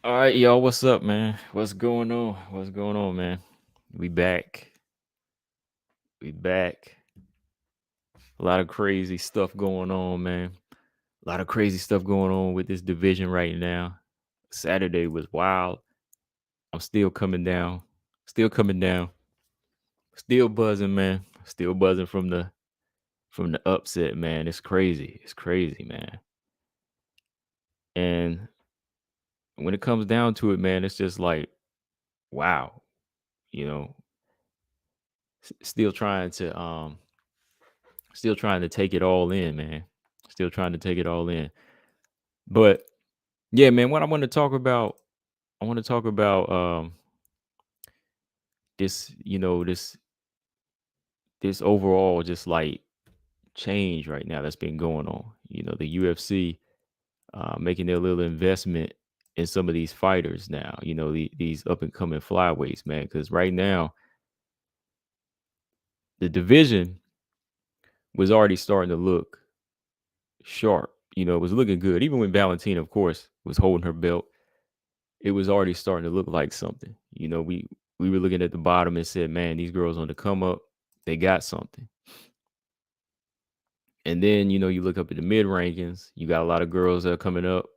All right, y'all. What's up, man? What's going on? What's going on, man? We back. We back. A lot of crazy stuff going on, man. A lot of crazy stuff going on with this division right now. Saturday was wild. I'm still coming down. Still coming down. Still buzzing, man. Still buzzing from the upset, man. It's crazy. It's crazy, man. And when it comes down to it, man, it's just like, wow, you know, still trying to take it all in, man. Still trying to take it all in. But yeah, man, what I want to talk about, I want to talk about this, this overall just like change right now that's been going on. The UFC making their little investment in some of these fighters now, these up and coming flyweights, man. Because right now, the division was already starting to look sharp. It was looking good. Even when Valentina, of course, was holding her belt, it was already starting to look like something. We were looking at the bottom and said, man, these girls on the come up, they got something. And then, you look up at the mid rankings, you got a lot of girls that are coming up,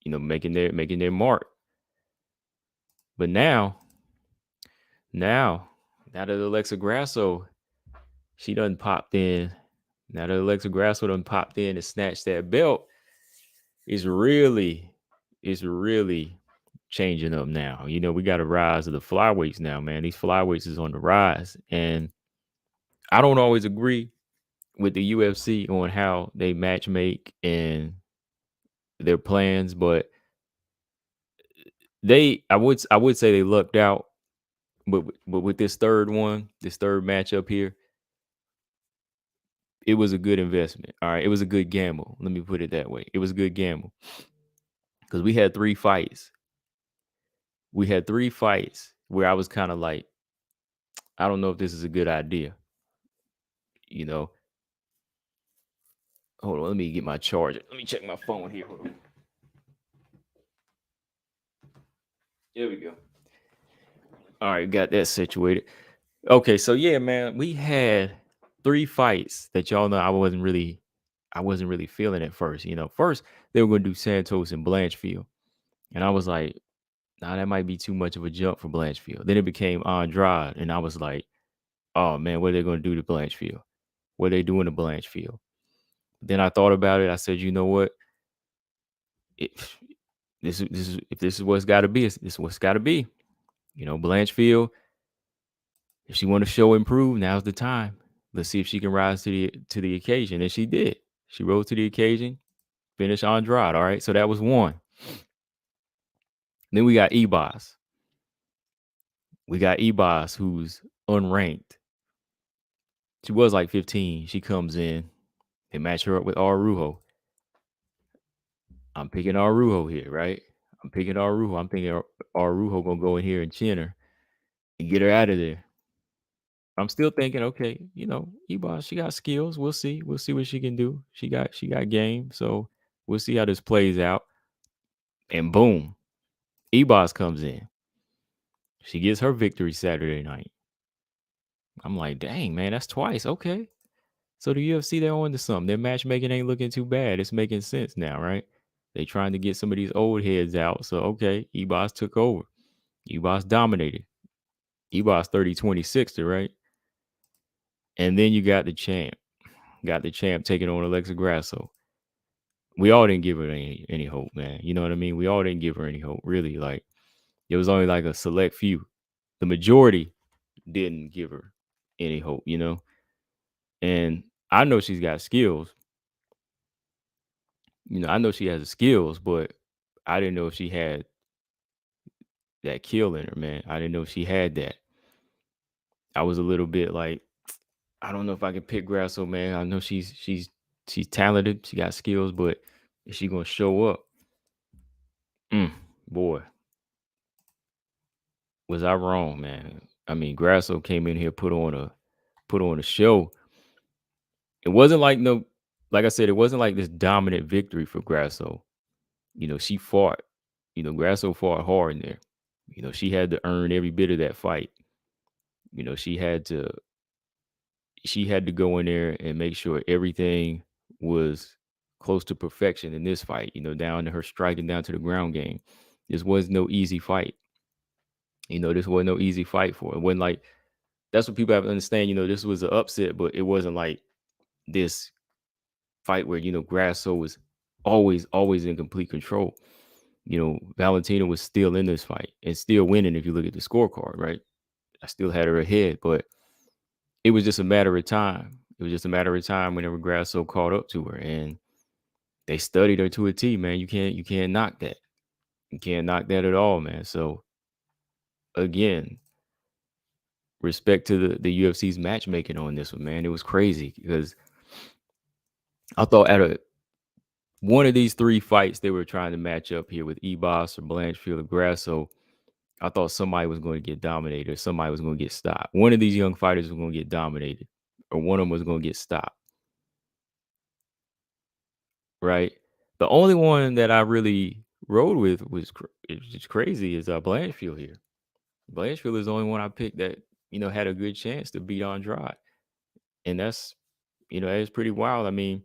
making their mark. But now that Alexa Grasso, she done popped in. Now that Alexa Grasso done popped in and snatched that belt, it's really changing up now. We got a rise of the flyweights now, man. These flyweights is on the rise. And I don't always agree with the UFC on how they match make and their plans, but I would say they lucked out. But with this third matchup here, it was a good investment. All right. It was a good gamble. Let me put it that way. It was a good gamble. Because we had three fights. Where I was kind of like, I don't know if this is a good idea. You know, hold on, let me get my charger. Let me check my phone here. Hold on. There we go. All right, got that situated. Okay, so yeah, man, we had three fights that y'all know I wasn't really feeling at first. First they were gonna do Santos and Blanchfield. And I was like, nah, that might be too much of a jump for Blanchfield. Then it became Andrade, and I was like, oh man, what are they gonna do to Blanchfield? What are they doing to Blanchfield? Then I thought about it. I said, you know what? If this is what's got to be, this is what's got to be. Blanchfield, if she want to show improve, now's the time. Let's see if she can rise to the occasion, and she did. She rose to the occasion, finished Andrade. All right, so that was one. Then we got Ebas. We got Ebas, who's unranked. She was like 15. She comes in. They match her up with Arujo. I'm picking Arujo here, right? I'm picking Arujo. I'm thinking Arujo gonna go in here and chin her and get her out of there. I'm still thinking, okay, Ebas, she got skills. We'll see. We'll see what she can do. She got game. So we'll see how this plays out. And boom, Ebas comes in. She gets her victory Saturday night. I'm like, dang, man, that's twice. Okay. So the UFC, they're on to something. Their matchmaking ain't looking too bad. It's making sense now, right? They trying to get some of these old heads out. So okay, Ebas took over. Ebas dominated. Ebas 30-26, right? And then you got the champ. Got the champ taking on Alexa Grasso. We all didn't give her any hope, man. You know what I mean? We all didn't give her any hope, really. Like, it was only like a select few. The majority didn't give her any hope. And I know she's got skills. I know she has the skills, but I didn't know if she had that kill in her, man. I didn't know if she had that. I was a little bit like, I don't know if I can pick Grasso, man. I know she's talented. She got skills, but is she gonna show up? Boy, was I wrong, man. I mean, Grasso came in here, put on a show. It wasn't like like I said, it wasn't like this dominant victory for Grasso. She fought. Grasso fought hard in there. She had to earn every bit of that fight. You know, she had to go in there and make sure everything was close to perfection in this fight, down to her striking, down to the ground game. This was no easy fight. This was no easy fight for her. It wasn't like that's what people have to understand. This was an upset, but it wasn't like this fight where, Grasso was always in complete control. Valentina was still in this fight and still winning if you look at the scorecard, right? I still had her ahead, but it was just a matter of time. It was just a matter of time whenever Grasso caught up to her, and they studied her to a T, man. You can't knock that. You can't knock that at all, man. So again, respect to the UFC's matchmaking on this one, man. It was crazy because I thought at one of these three fights they were trying to match up here with Ebos or Blanchfield or Grasso. I thought somebody was going to get dominated or somebody was going to get stopped. One of these young fighters was going to get dominated or one of them was going to get stopped, right? The only one that I really rode with it's just crazy is Blanchfield here. Blanchfield is the only one I picked that, had a good chance to beat Andrade. And that's pretty wild. I mean,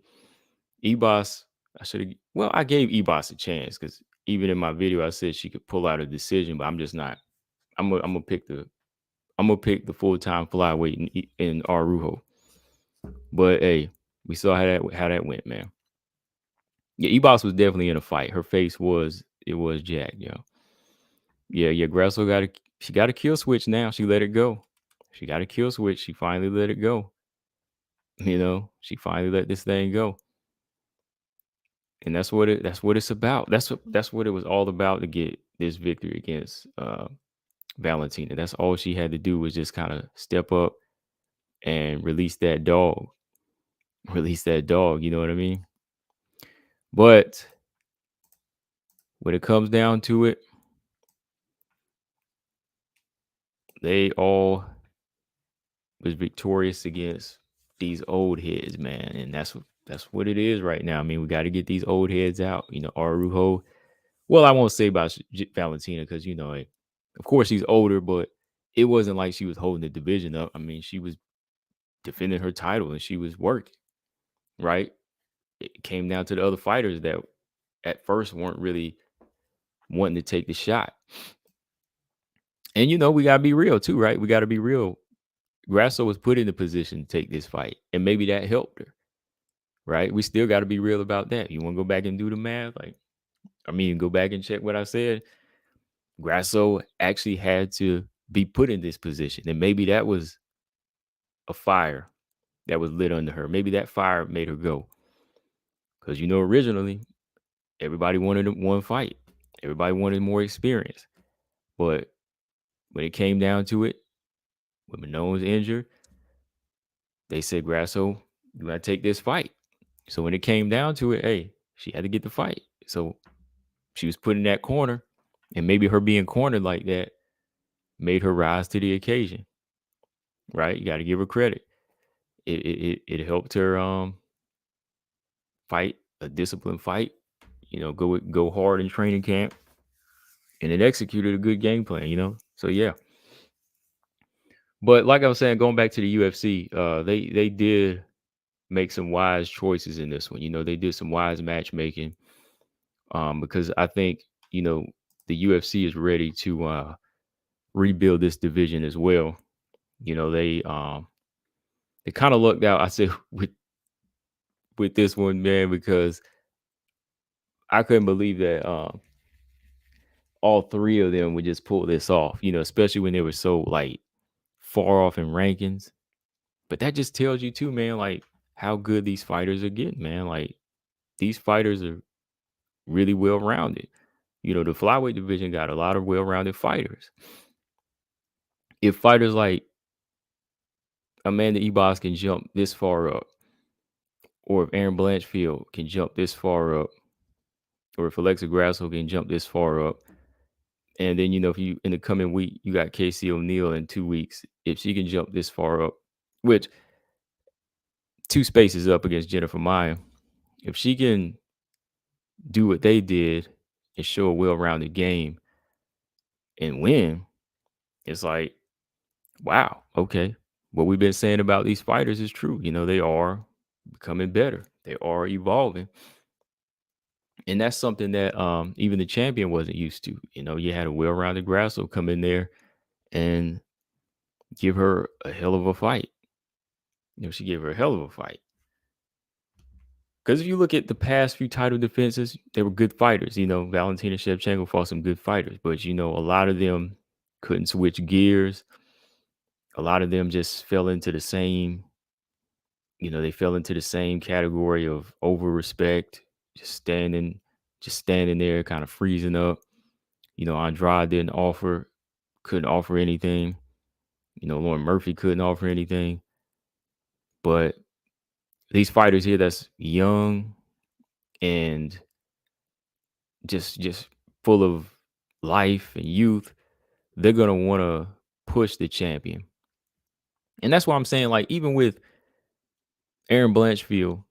Ebos, I gave Ebos a chance because even in my video, I said she could pull out a decision, but I'm just not. I'm gonna pick the full-time flyweight in Arujo. But hey, we saw how that went, man. Yeah, Ebos was definitely in a fight. Her face was jacked, Yeah, Grasso got a kill switch now. She let it go. She got a kill switch. She finally let it go. She finally let this thing go. And that's what it's about. That's what it was all about to get this victory against Valentina. That's all she had to do was just kind of step up and release that dog. Release that dog, you know what I mean? But when it comes down to it, they all was victorious against these old heads, man. And that's what it is right now. I mean, we got to get these old heads out. Arujo. Well, I won't say about Valentina because of course she's older, but it wasn't like she was holding the division up. I mean, she was defending her title and she was working, right? It came down to the other fighters that at first weren't really wanting to take the shot. And we gotta be real too, right? We gotta be real. Grasso was put in the position to take this fight, and maybe that helped her, right? We still gotta be real about that. You want to go back and do the math? Go back and check what I said. Grasso actually had to be put in this position, and maybe that was a fire that was lit under her. Maybe that fire made her go. Because originally everybody wanted one fight. Everybody wanted more experience. But when it came down to it, when Manone's injured, they said, Grasso, you gotta take this fight. So when it came down to it, hey, she had to get the fight. So she was put in that corner, and maybe her being cornered like that made her rise to the occasion. Right? You got to give her credit. It helped her fight a disciplined fight. Go hard in training camp, and it executed a good game plan. So yeah. But like I was saying, going back to the UFC, they did make some wise choices in this one. They did some wise matchmaking, because I think the UFC is ready to rebuild this division as well. They kind of lucked out, I said, with this one, man, because I couldn't believe that all three of them would just pull this off. Especially when they were so like far off in rankings. But that just tells you too, man, like how good these fighters are getting, man. Like these fighters are really well rounded. The flyweight division got a lot of well rounded fighters. If fighters like Amanda Ebos can jump this far up, or if Aaron Blanchfield can jump this far up, or if Alexa Grasso can jump this far up, and then if you in the coming week you got Casey O'Neill in 2 weeks, if she can jump this far up, which 2 spaces up against Jennifer Maia, if she can do what they did and show a well-rounded game and win, it's like, wow, okay. What we've been saying about these fighters is true. They are becoming better. They are evolving. And that's something that even the champion wasn't used to. You had a well-rounded Grasso come in there and give her a hell of a fight. She gave her a hell of a fight. Because if you look at the past few title defenses, they were good fighters. Valentina Shevchenko fought some good fighters, but a lot of them couldn't switch gears. A lot of them just fell into the same, they fell into the same category of over respect, just standing there, kind of freezing up. Andrade couldn't offer anything. Lauren Murphy couldn't offer anything. But these fighters here that's young and just full of life and youth, they're gonna want to push the champion. And that's why I'm saying, like, even with Erin Blanchfield,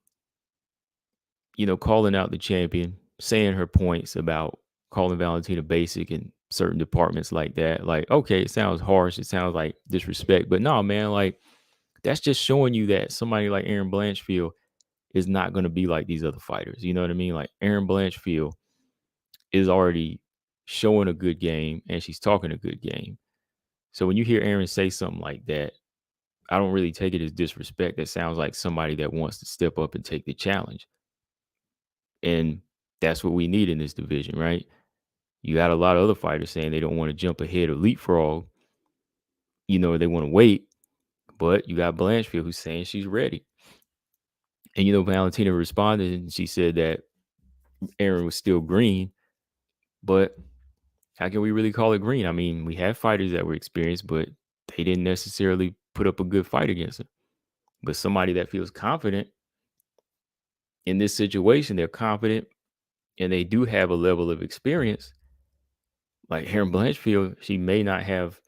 calling out the champion, saying her points about calling Valentina basic in certain departments like that. Like, okay, it sounds harsh, it sounds like disrespect, but no, man, like, that's just showing you that somebody like Erin Blanchfield is not going to be like these other fighters. You know what I mean? Like, Erin Blanchfield is already showing a good game and she's talking a good game. So when you hear Erin say something like that, I don't really take it as disrespect. That sounds like somebody that wants to step up and take the challenge. And that's what we need in this division, right? You got a lot of other fighters saying they don't want to jump ahead or leapfrog, they want to wait. But you got Blanchfield who's saying she's ready. And, Valentina responded and she said that Erin was still green. But how can we really call it green? I mean, we have fighters that were experienced, but they didn't necessarily put up a good fight against her. But somebody that feels confident in this situation, they're confident and they do have a level of experience. Like Erin Blanchfield, she may not have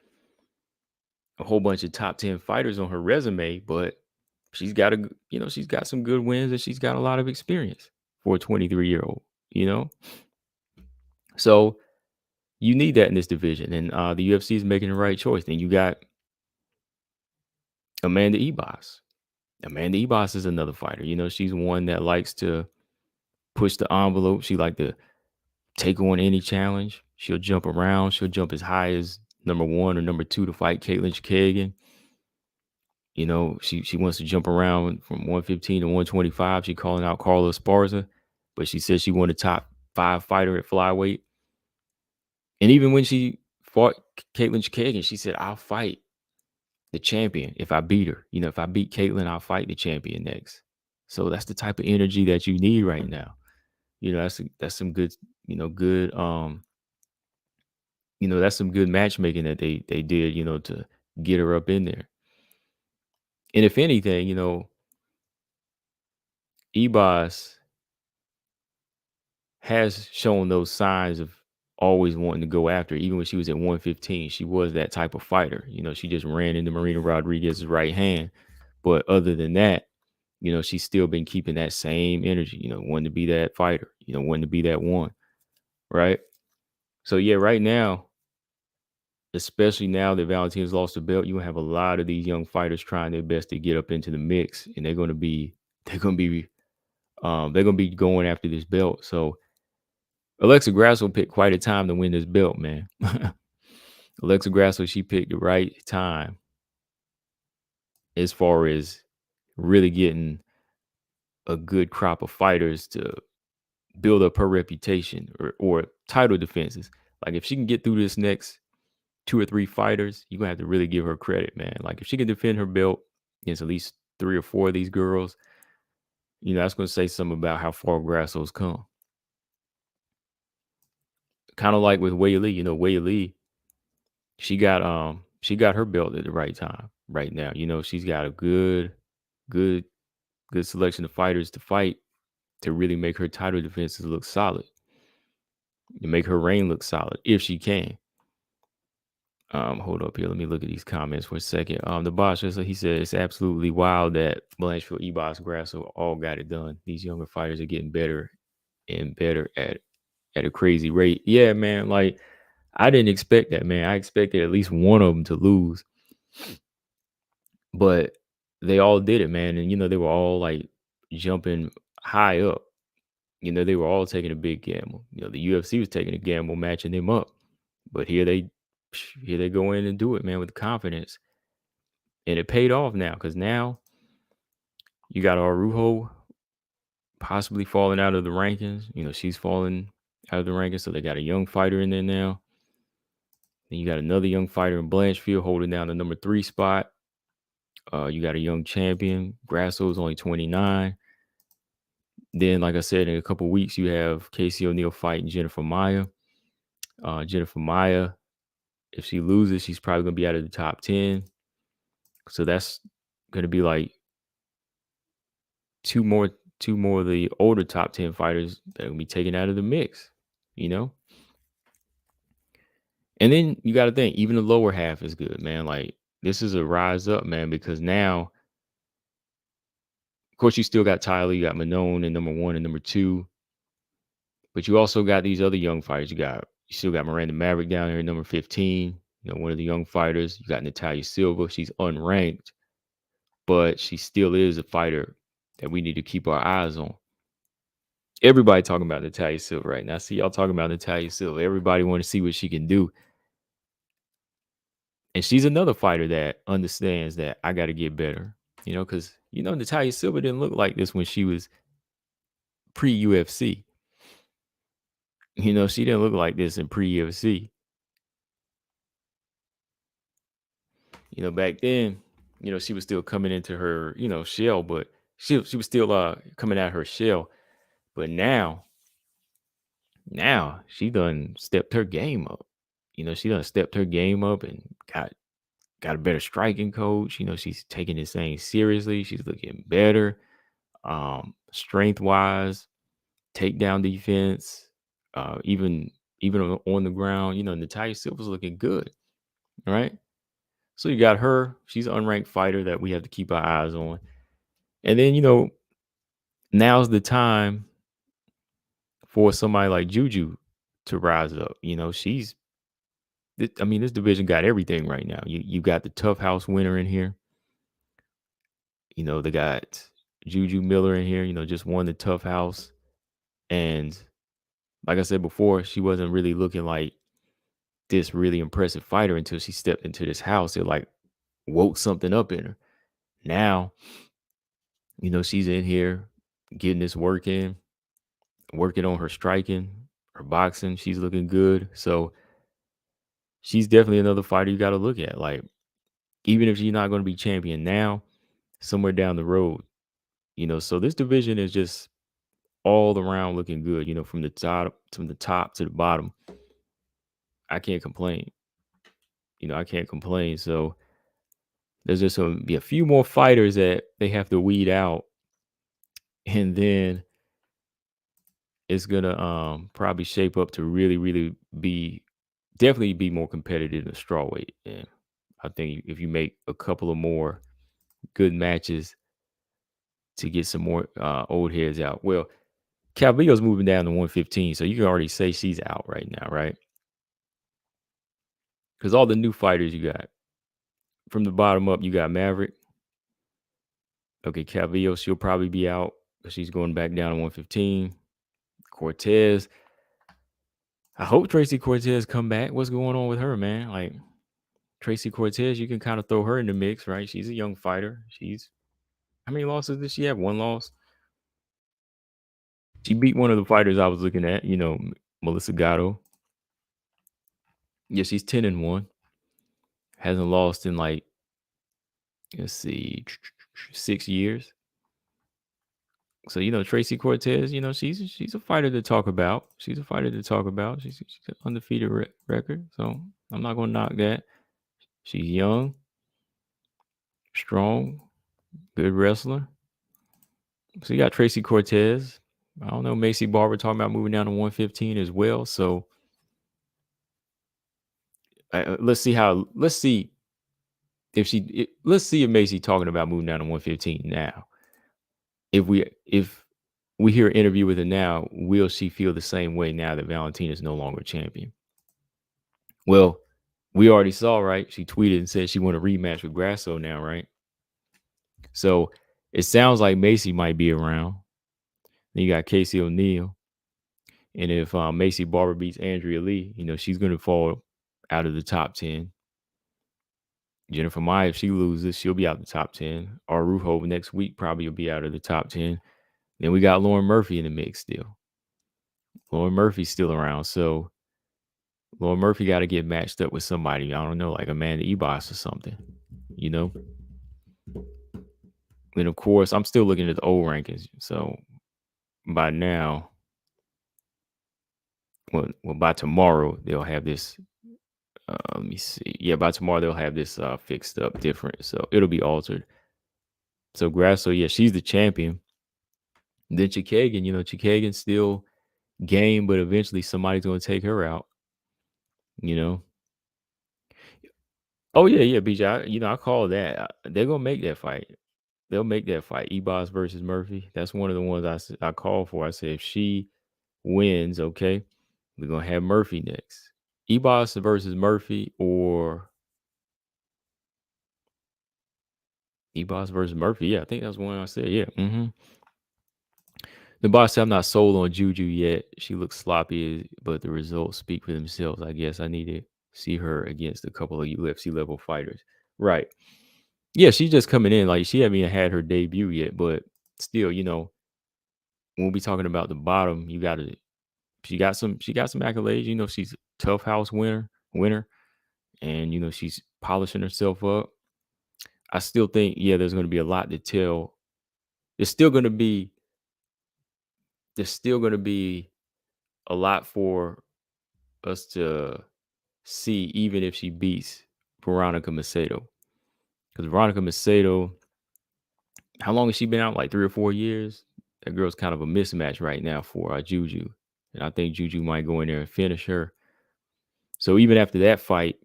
a whole bunch of top 10 fighters on her resume, but she's got she's got some good wins and she's got a lot of experience for a 23-year-old, So you need that in this division, and the UFC is making the right choice. Then you got Amanda Ibas. Amanda Ibas is another fighter. She's one that likes to push the envelope. She like to take on any challenge. She'll jump around. She'll jump as high as number 1 or number 2 to fight Caitlin Chikagian. She wants to jump around from 115 to 125. She calling out Carla Esparza, but she said she won a top 5 fighter at flyweight. And even when she fought Caitlin Chikagian, she said, I'll fight the champion if I beat her. If I beat Caitlin, I'll fight the champion next. So that's the type of energy that you need right now. That's some good, that's some good matchmaking that they did, to get her up in there. And if anything, Ibas has shown those signs of always wanting to go after. Even when she was at 115, she was that type of fighter. She just ran into Marina Rodriguez's right hand. But other than that, she's still been keeping that same energy, wanting to be that fighter, wanting to be that one. Right. So, yeah, right now, especially now that Valentina's lost the belt, you have a lot of these young fighters trying their best to get up into the mix, and they're going to be going after this belt. So Alexa Grasso picked quite a time to win this belt, man. Alexa Grasso, she picked the right time as far as really getting a good crop of fighters to build up her reputation or title defenses. Like, if she can get through this next 2 or 3 fighters, you're gonna have to really give her credit, man. Like, if she can defend her belt against at least 3 or 4 of these girls, that's gonna say something about how far Grasso's come. Kind of like with Wei Li, Wei Li, she got her belt at the right time right now. She's got a good selection of fighters to fight to really make her title defenses look solid, to make her reign look solid if she can. Hold up here. Let me look at these comments for a second. The boss, he said it's absolutely wild that Blanchfield, Ibas, Grasso all got it done. These younger fighters are getting better and better at it. at a crazy rate. Yeah, man. Like I didn't expect that, man. I expected at least one of them to lose, but they all did it, man. And they were all like jumping high up. They were all taking a big gamble. The UFC was taking a gamble matching them up. But here they go in and do it, man, with confidence. And it paid off now because now you got Arujo possibly falling out of the rankings. She's falling out of the rankings. So they got a young fighter in there now. Then you got another young fighter in Blanchfield holding down the number 3 spot. You got a young champion. Grasso is only 29. Then, like I said, in a couple weeks, you have Casey O'Neill fighting Jennifer Maia. Jennifer Maia, if she loses, she's probably going to be out of the top 10. So that's going to be like two more of the older top 10 fighters that will be taken out of the mix, And then you got to think, even the lower half is good, man. Like, this is a rise up, man, because now, of course, you still got Tyler, you got Manon in number 1 and number 2. But you also got these other young fighters. You still got Miranda Maverick down here at number 15, one of the young fighters. You got Natalia Silva. She's unranked, but she still is a fighter that we need to keep our eyes on. Everybody talking about Natalia Silva right now. See y'all talking about Natalia Silva. Everybody want to see what she can do. And she's another fighter that understands that I got to get better, because, Natalia Silva didn't look like this when she was pre-UFC. She didn't look like this in pre-UFC. Back then, she was still coming into her, shell, but she was still coming out her shell. But now she done stepped her game up. She done stepped her game up and got a better striking coach. She's taking this thing seriously. She's looking better. Strength wise, takedown defense, even on the ground, Natalia Silva's looking good. Right. So you got her. She's an unranked fighter that we have to keep our eyes on. And then, now's the time for somebody like Juju to rise up. This division got everything right now. You got the tough house winner in here. They got Juju Miller in here, just won the tough house. And like I said before, she wasn't really looking like this really impressive fighter until she stepped into this house. It like woke something up in her. Now, she's in here getting this work in, working on her striking, her boxing. She's looking good. So she's definitely another fighter you got to look at. Like, even if she's not going to be champion now, somewhere down the road, so this division is just all around looking good, from the top to the bottom. I can't complain. I can't complain. So there's just going to be a few more fighters that they have to weed out. And then it's going to probably shape up to really, really definitely be more competitive in strawweight. And I think if you make a couple of more good matches to get some more old heads out. Well, Calvillo's moving down to 115, so you can already say she's out right now, right? Because all the new fighters you got, from the bottom up, you got Maverick. Okay, Calvillo, she'll probably be out. She's going back down to 115. Cortez. I hope Tracy Cortez come back. What's going on with her, man? Like, Tracy Cortez, you can kind of throw her in the mix, right? She's a young fighter. How many losses did she have? 1 loss. She beat one of the fighters I was looking at, Melissa Gatto. Yeah, she's 10-1. Hasn't lost in like, let's see, 6 years. So, Tracy Cortez, she's a fighter to talk about. She's a fighter to talk about. She's an undefeated record. So I'm not going to knock that. She's young, strong, good wrestler. So you got Tracy Cortez. I don't know. Macy Barber talking about moving down to 115 as well. So let's see if Macy talking about moving down to 115 now. If we hear an interview with her now. Will she feel the same way now that Valentina is no longer champion? Well, we already saw, right? She tweeted and said she want a rematch with Grasso now, right? So it sounds like Macy might be around. Then you got Casey O'Neill. And if Macy Barber beats Andrea Lee, she's going to fall out of the top 10. Jennifer Maya, if she loses, she'll be out of the top 10. Arujo next week probably will be out of the top 10. Then we got Lauren Murphy in the mix still. Lauren Murphy's still around. So Lauren Murphy got to get matched up with somebody. I don't know, like Amanda Ebos or something, you know? And of course, I'm still looking at the old rankings. So by now, well, by tomorrow, they'll have this. Let me see. Yeah, by tomorrow, they'll have this fixed up different. So it'll be altered. So Grasso, yeah, she's the champion. Then Chikagan, Chikagan's still game, but eventually somebody's going to take her out, you know? Oh, yeah, yeah, BJ. I call that. They're going to make that fight. They'll make that fight. Ebos versus Murphy. That's one of the ones I called for. I said, if she wins, okay, we're going to have Murphy next. Ebos versus Murphy or Ebos versus Murphy. Yeah, I think that's one I said. Yeah. The boss said, I'm not sold on Juju yet. She looks sloppy, but the results speak for themselves. I guess I need to see her against a couple of UFC level fighters. Right. Yeah, she's just coming in. Like, she haven't even had her debut yet, but still, when we talking about the bottom, she got some accolades. She's a tough house winner, and she's polishing herself up. I still think, yeah, there's going to be a lot to tell. There's still going to be a lot for us to see, even if she beats Veronica Macedo. Because Veronica Macedo, how long has she been out? Like 3 or 4 years. That girl's kind of a mismatch right now for Juju, and I think Juju might go in there and finish her. So even after that fight,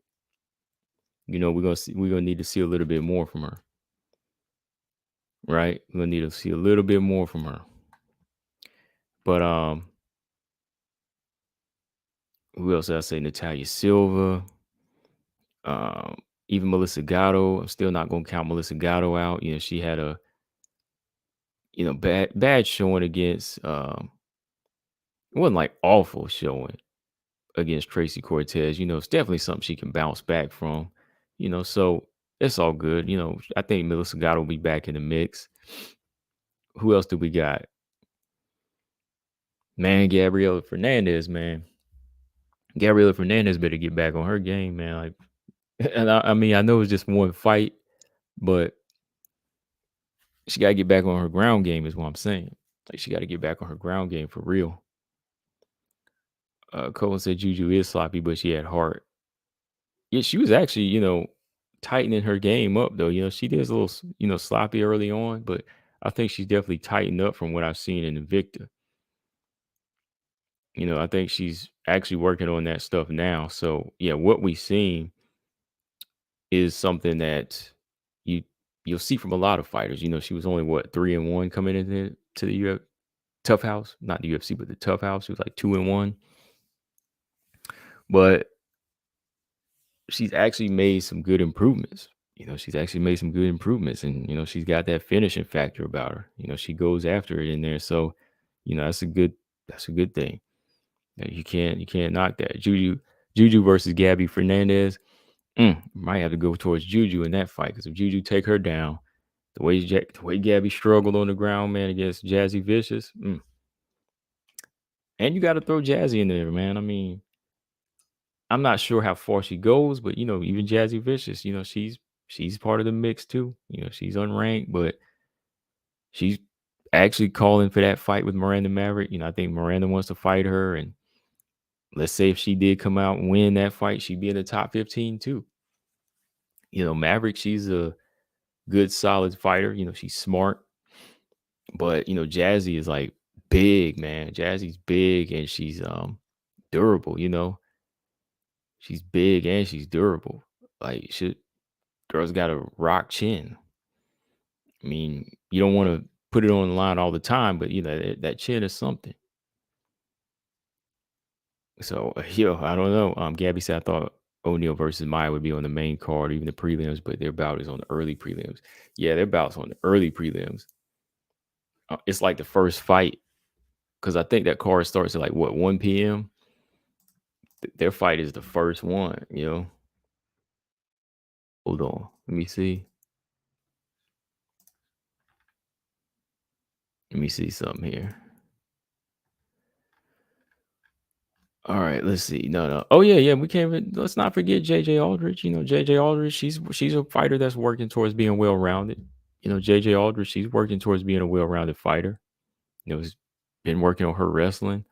we're gonna need to see a little bit more from her, right? We're gonna need to see a little bit more from her. But who else did I say? Natalia Silva, even Melissa Gatto. I'm still not gonna count Melissa Gatto out. She had a bad showing against. It wasn't like awful showing against Tracy Cortez. It's definitely something she can bounce back from. So it's all good. I think Melissa Gatto will be back in the mix. Who else do we got? Man, Gabriela Fernandez, man. Gabriela Fernandez better get back on her game, man. Like, and I mean, I know it's just one fight, but she got to get back on her ground game, is what I'm saying. Like, she got to get back on her ground game for real. Colin said Juju is sloppy, but she had heart. Yeah, she was actually, tightening her game up, though. She is a little, sloppy early on, but I think she's definitely tightened up from what I've seen in Invicta. I think she's actually working on that stuff now. So, yeah, what we've seen is something that you'll see from a lot of fighters. She was only 3-1 coming into the Tough House, not the UFC, but the Tough House. She was like 2-1, but she's actually made some good improvements. She's actually made some good improvements, and she's got that finishing factor about her. She goes after it in there, so that's a good thing. You can't knock that. Juju versus Gabby Fernandez. Might have to go towards Juju in that fight, because if Juju take her down, the way Gabby struggled on the ground, man, against Jazzy Vicious, and you got to throw Jazzy in there, man. I mean, I'm not sure how far she goes, but even Jazzy Vicious, she's part of the mix too. She's unranked, but she's actually calling for that fight with Miranda Maverick. I think Miranda wants to fight her, and let's say if she did come out and win that fight, she'd be in the top 15 too. Maverick, she's a good, solid fighter. She's smart, but Jazzy is like big, man. Jazzy's big, and she's durable. She's big and she's durable. Like, girl's got a rock chin. I mean, you don't want to put it on the line all the time, but that chin is something. So, I don't know. Gabby said I thought O'Neal versus Maya would be on the main card, even the prelims, but their bout is on the early prelims. Yeah, their bout's on the early prelims. It's like the first fight because I think that card starts at like what 1 p.m. Their fight is the first one. Hold on, let me see. Let me see something here. All right, let's see. No. Oh yeah. We can't even. Let's not forget JJ Aldrich. JJ Aldrich. She's a fighter that's working towards being well rounded. JJ Aldrich. She's working towards being a well rounded fighter. Has been working on her wrestling.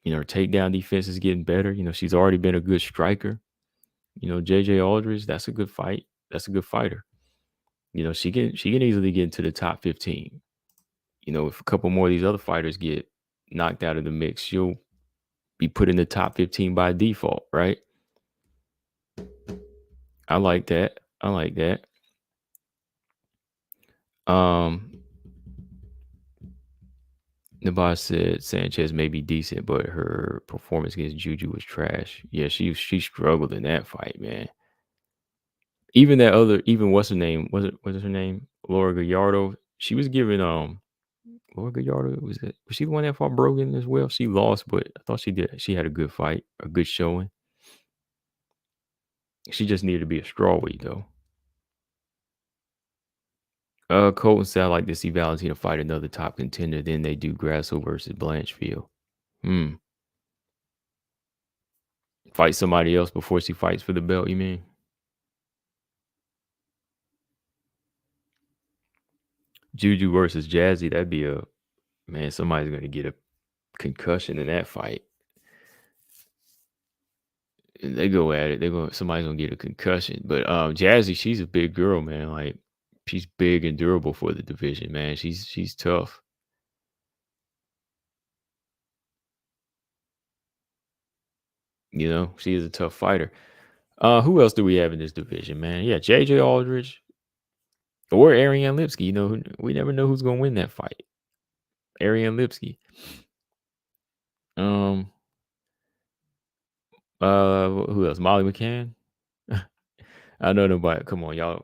Her takedown defense is getting better. She's already been a good striker. JJ Aldrich. That's a good fight. That's a good fighter. She can easily get into the top 15. If a couple more of these other fighters get knocked out of the mix, she'll be put in the top 15 by default, right? I like that. I like that. The boss said Sanchez may be decent, but her performance against Juju was trash. Yeah, she struggled in that fight, man. Even what's her name? Was her name? Laura Gallardo. She was giving Laura Gallardo, was she the one that fought Brogan as well? She lost, but I thought she had a good fight, a good showing. She just needed to be a strawweight though. Colton said I like to see Valentina fight another top contender. Then they do Grasso versus Blanchfield. Fight somebody else before she fights for the belt, you mean? Juju versus Jazzy, that'd be somebody's gonna get a concussion in that fight. And they go at it. Somebody's gonna get a concussion. But Jazzy, she's a big girl, man. Like she's big and durable for the division, man. She's tough. She is a tough fighter. Who else do we have in this division, man? Yeah, JJ Aldridge or Ariane Lipsky. We never know who's gonna win that fight. Ariane Lipsky. Who else? Molly McCann. I know nobody. Come on, y'all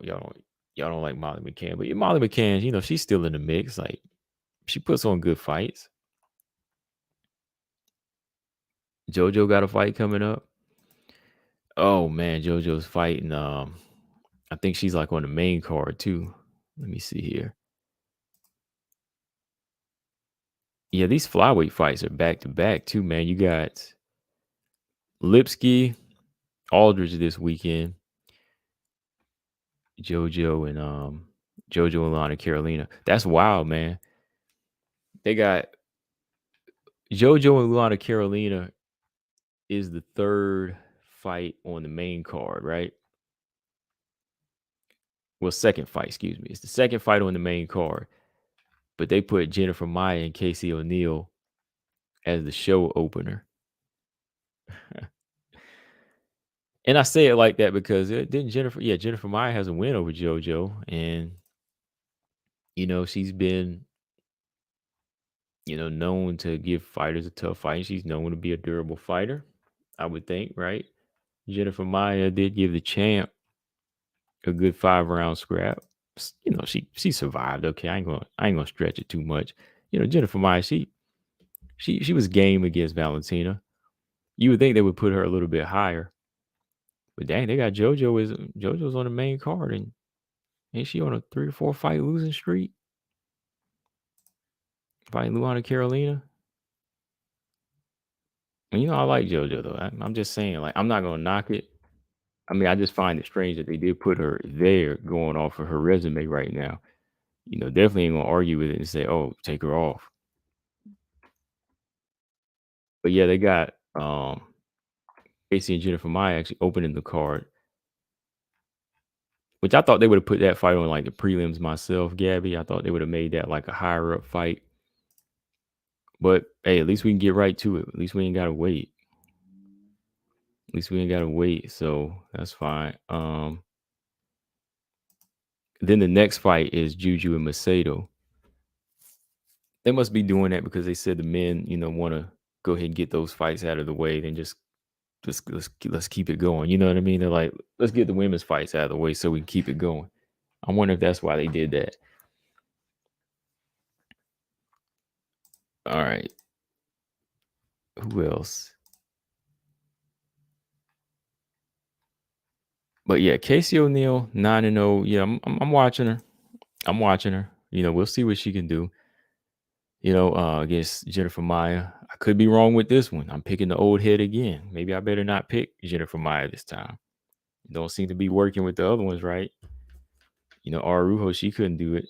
don't like Molly McCann, but Molly McCann, she's still in the mix. Like she puts on good fights. JoJo got a fight coming up. Oh man, JoJo's fighting. I think she's like on the main card too. Let me see here. Yeah, these flyweight fights are back to back too, man. You got Lipsky, Aldridge this weekend. JoJo and Lana Carolina. That's wild, man. They got JoJo and Lana Carolina is the third fight on the main card, right? Well, second fight, excuse me. It's the second fight on the main card. But they put Jennifer Maia and Casey O'Neill as the show opener. And I say it like that because didn't Jennifer Maia has a win over JoJo. And, she's been, known to give fighters a tough fight. She's known to be a durable fighter, I would think, right? Jennifer Maia did give the champ a good 5-round scrap. She survived. Okay, I ain't gonna stretch it too much. Jennifer Maia, she was game against Valentina. You would think they would put her a little bit higher, but dang, they got JoJo's on the main card, and ain't she on a 3 or 4 fight losing streak? Fighting Luana Carolina. And I like JoJo though. I'm just saying, like, I'm not gonna knock it. I mean, I just find it strange that they did put her there, going off of her resume right now. Definitely ain't gonna argue with it and say, "Oh, take her off." But yeah, they got Casey and Jennifer Maia actually opening the card, which I thought they would have put that fight on like the prelims myself, Gabby. I thought they would have made that like a higher up fight. But hey, at least we can get right to it. At least we ain't gotta wait. So that's fine. Then the next fight is Juju and Macedo. They must be doing that because they said the men, want to go ahead and get those fights out of the way, then just let's keep it going. You know what I mean? They're like, let's get the women's fights out of the way so we can keep it going. I wonder if that's why they did that. All right. Who else? But yeah, Casey O'Neill, 9-0. Yeah, I'm watching her. I'm watching her. We'll see what she can do. Against Jennifer Maya. I could be wrong with this one. I'm picking the old head again. Maybe I better not pick Jennifer Maya this time. Don't seem to be working with the other ones, right? Arujo, she couldn't do it.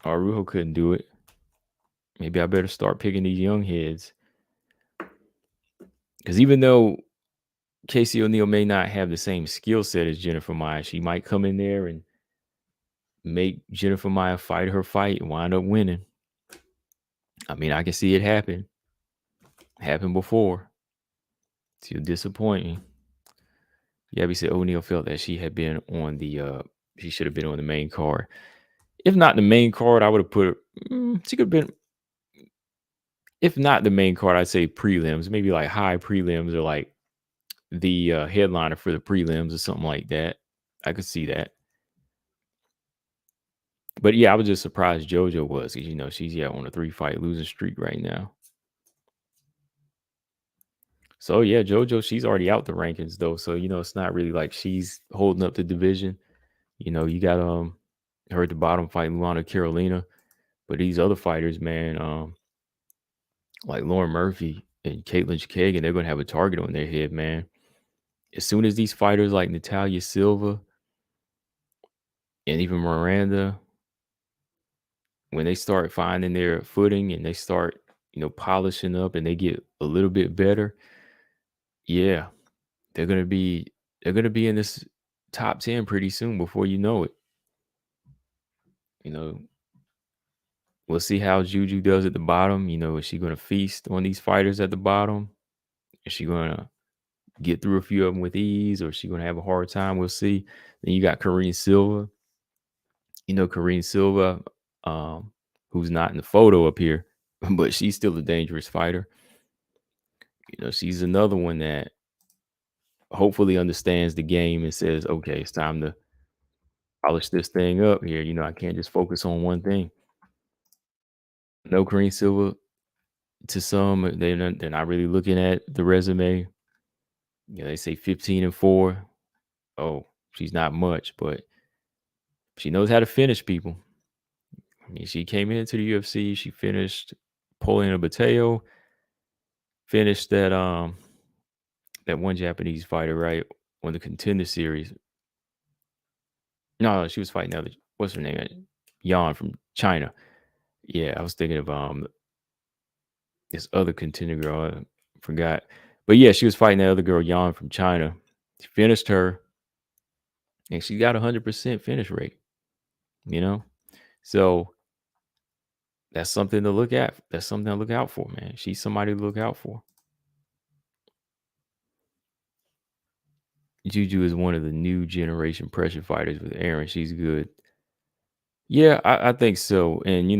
Arujo couldn't do it. Maybe I better start picking these young heads. Because even though Casey O'Neill may not have the same skill set as Jennifer Maya, she might come in there and make Jennifer Maya fight her fight and wind up winning. I mean, I can see it happen. Happened before. It's disappointing. Yeah, we said O'Neal felt that she had been on she should have been on the main card. If not the main card, I would have put her, she could have been, if not the main card, I'd say prelims, maybe like high prelims or like the headliner for the prelims or something like that. I could see that. But yeah, I was just surprised JoJo was, because she's on a 3-fight losing streak right now. So yeah, JoJo, she's already out the rankings though. So it's not really like she's holding up the division. You got her at the bottom fighting Luana Carolina. But these other fighters, man, like Lauren Murphy and Caitlin Kagan, they're gonna have a target on their head, man. As soon as these fighters like Natalia Silva and even Miranda, when they start finding their footing and they start, polishing up and they get a little bit better, yeah, they're gonna be in this top 10 pretty soon before you know it. You know, we'll see how Juju does at the bottom. Is she gonna feast on these fighters at the bottom? Is she gonna get through a few of them with ease, or is she gonna have a hard time? We'll see. Then you got Karine Silva. Karine Silva, who's not in the photo up here, but she's still a dangerous fighter. She's another one that hopefully understands the game and says, okay, it's time to polish this thing up here. I can't just focus on one thing. No, Karine Silva, to some, they're not really looking at the resume. They say 15-4. Oh, she's not much, but she knows how to finish people. I mean, she came into the UFC. She finished Paulina Bateo. Finished that one Japanese fighter, right, on the Contender Series. No, she was fighting the other. What's her name? Yan from China. Yeah, I was thinking of this other Contender girl. I forgot, but yeah, she was fighting that other girl, Yan from China. She finished her, and she got 100% finish rate. So that's something to look at. That's something to look out for, man. She's somebody to look out for. Juju is one of the new generation pressure fighters with Aaron. She's good. Yeah, I think so. And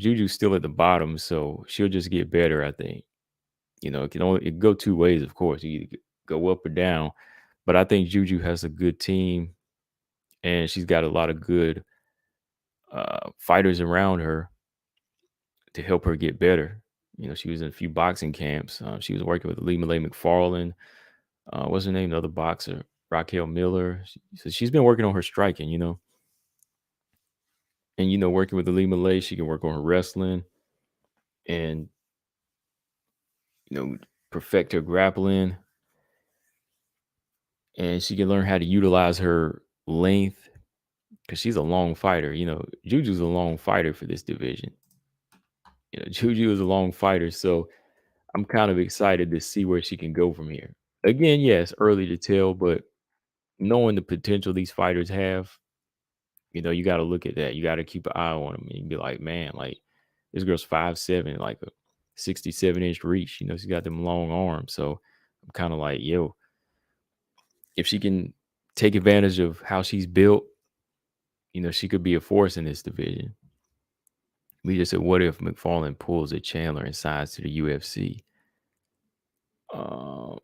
Juju's still at the bottom, so she'll just get better, I think. It can go two ways, of course. You either go up or down. But I think Juju has a good team, and she's got a lot of good fighters around her to help her get better. She was in a few boxing camps. She was working with Lee Malay McFarland. What's her name? The other boxer, Raquel Miller. So she's been working on her striking, and working with the Lee Malay, she can work on her wrestling and perfect her grappling, and she can learn how to utilize her length because she's a long fighter. Juju's a long fighter for this division. Juju is a long fighter, so I'm kind of excited to see where she can go from here. Again, yes, early to tell, but knowing the potential these fighters have, you got to look at that. You got to keep an eye on them and be like, man, like this girl's 5'7", like a 67-inch reach. She's got them long arms. So I'm kind of like, yo, if she can take advantage of how she's built, she could be a force in this division. We just said, what if McFarlane pulls a Chandler and signs to the UFC? Um,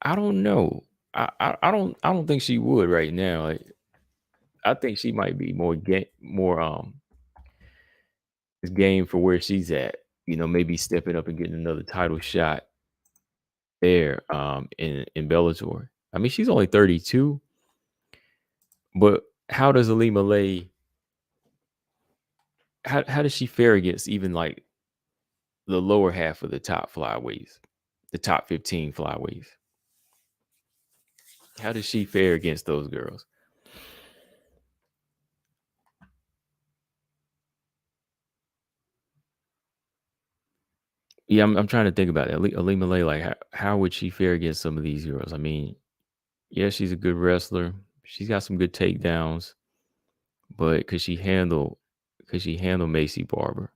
I don't know. I don't think she would right now. Like, I think she might be more game for where she's at. Maybe stepping up and getting another title shot there in Bellator. I mean, she's only 32, but how does Alima Lay how does she fare against even like the lower half of the top flyweights, the top 15 flyweights? How does she fare against those girls? Yeah, I'm trying to think about it. Alima Lay, like how would she fare against some of these girls? I mean, yeah, she's a good wrestler. She's got some good takedowns, but could she handle Macy Barber?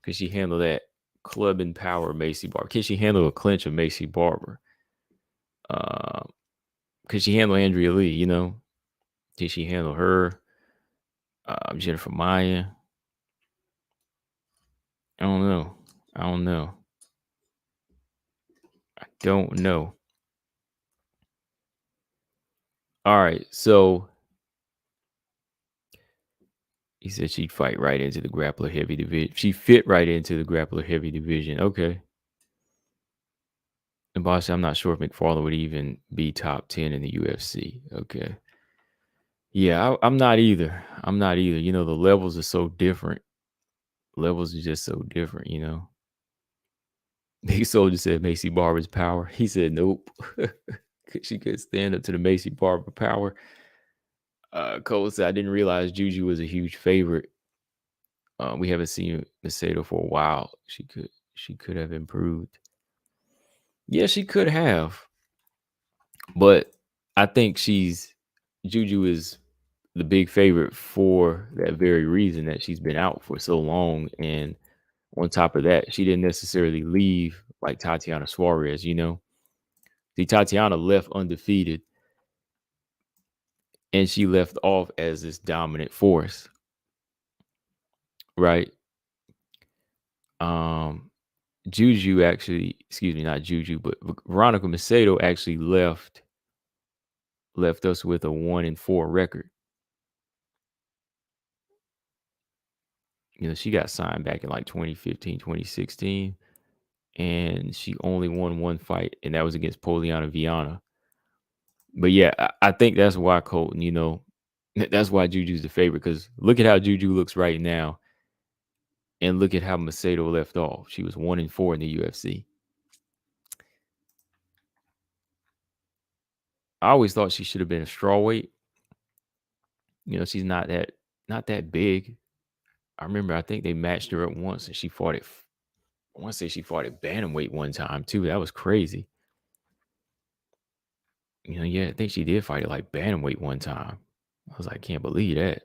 Could she handle that club and power Macy Barber? Can she handle a clinch of Macy Barber? Uh, could she handle Andrea Lee? Did she handle her? Jennifer Maya? I don't know. I don't know. I don't know. All right, so he said she'd fight right into the grappler heavy division. She fit right into the grappler heavy division. Okay. And boss, I'm not sure if McFarlane would even be top 10 in the UFC. Okay. Yeah, I'm not either. I'm not either. The levels are so different. Levels are just so different. Big Soldier said Macy Barber's power. He said nope. She could stand up to the Macy Barber power. Cole said I didn't realize Juju was a huge favorite. We haven't seen Macedo for a while. She could have improved. Yeah, she could have. But I think Juju is the big favorite for that very reason that she's been out for so long. And on top of that, she didn't necessarily leave like Tatiana Suarez. See, Tatiana left undefeated and she left off as this dominant force, right? Um, Juju actually, excuse me, not Juju, but Veronica Macedo actually left us with a 1-4 record. She got signed back in like 2015, 2016, and she only won one fight, and that was against Poliana Viana. But yeah, I think that's why Colton, that's why Juju's the favorite, because look at how Juju looks right now, and look at how Macedo left off. She was 1-4 in the UFC. I always thought she should have been a strawweight. She's not that big. I think they matched her up once, and she fought it. I want to say she fought at bantamweight one time too. That was crazy. Yeah, I think she did fight at like bantamweight one time. I was like, can't believe that.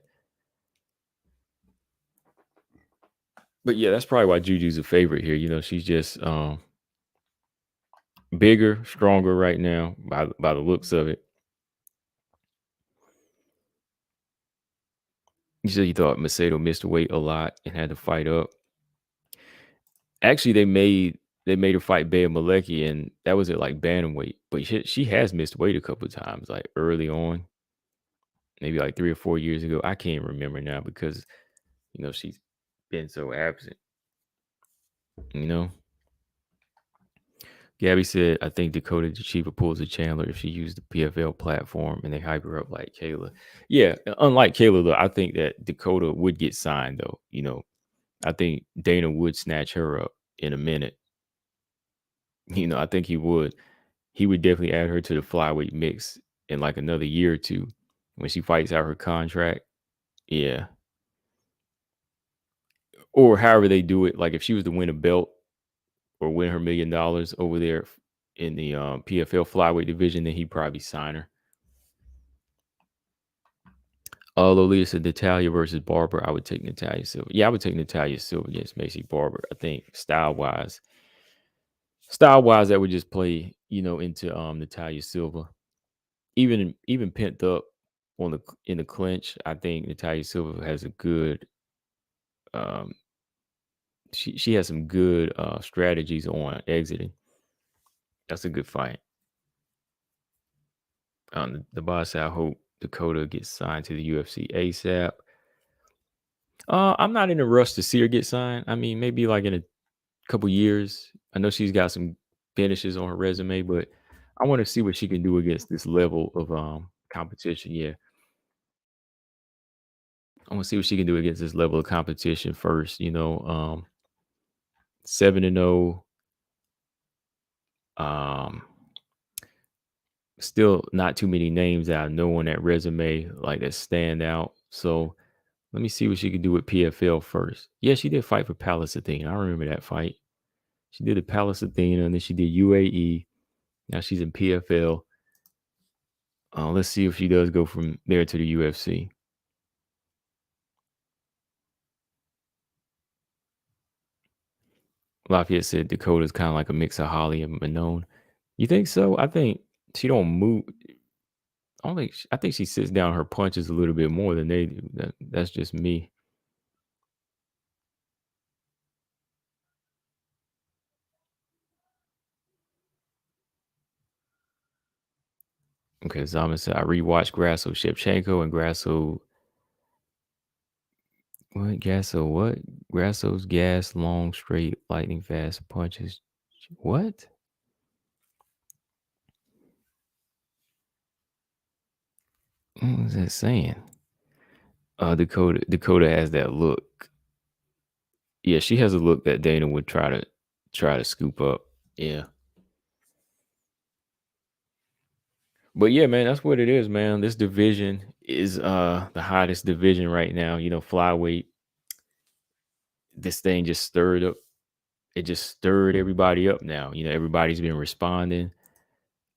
But yeah, that's probably why Juju's a favorite here. She's just bigger, stronger right now by the looks of it. You said you thought Macedo missed weight a lot and had to fight up. Actually, they made her fight Bea Malecki, and that was at like bantamweight. But she has missed weight a couple of times, like early on, maybe like 3 or 4 years ago. I can't remember now because she's been so absent. You know. Gabby said, I think Dakota Chiva pulls a Chandler if she used the PFL platform and they hype her up like Kayla. Yeah, unlike Kayla, though, I think that Dakota would get signed, though. I think Dana would snatch her up in a minute. I think he would. He would definitely add her to the flyweight mix in like another year or two when she fights out her contract. Yeah. Or however they do it. Like if she was to win a belt or win her $1 million over there in the PFL flyweight division, then he'd probably sign her. Lolita said Natalia versus Barber. I would take Natalia Silva. Yeah, I would take Natalia Silva against Macy Barber. I think style wise, that would just play, into Natalia Silva. Even pent up in the clinch. I think Natalia Silva has a good um she has some good strategies on exiting. That's a good fight. The boss, I hope Dakota gets signed to the UFC ASAP. I'm not in a rush to see her get signed. I mean, maybe like in a couple years. I know she's got some finishes on her resume, but I want to see what she can do against this level of competition. Yeah, I want to see what she can do against this level of competition first. 7-0. Um, Still not too many names that I know on that resume like that stand out. So let me see what she can do with PFL first. Yeah, she did fight for Palace Athena. I remember that fight. She did the Palace Athena, and then she did UAE. Now she's in PFL. Let's see if she does go from there to the UFC. Lafayette said Dakota's kind of like a mix of Holly and Manon. You think so? I think she don't move. I think she sits down her punches a little bit more than they do. That's just me. Okay, Zaman said I rewatched Grasso Shevchenko and Grasso. What Grasso? What Grasso's gas long straight lightning fast punches? What? What was that saying? Dakota has that look. Yeah, she has a look that Dana would try to scoop up. Yeah. But yeah, man, that's what it is, man. This division is the hottest division right now. Flyweight. This thing just stirred up. It just stirred everybody up now. Everybody's been responding.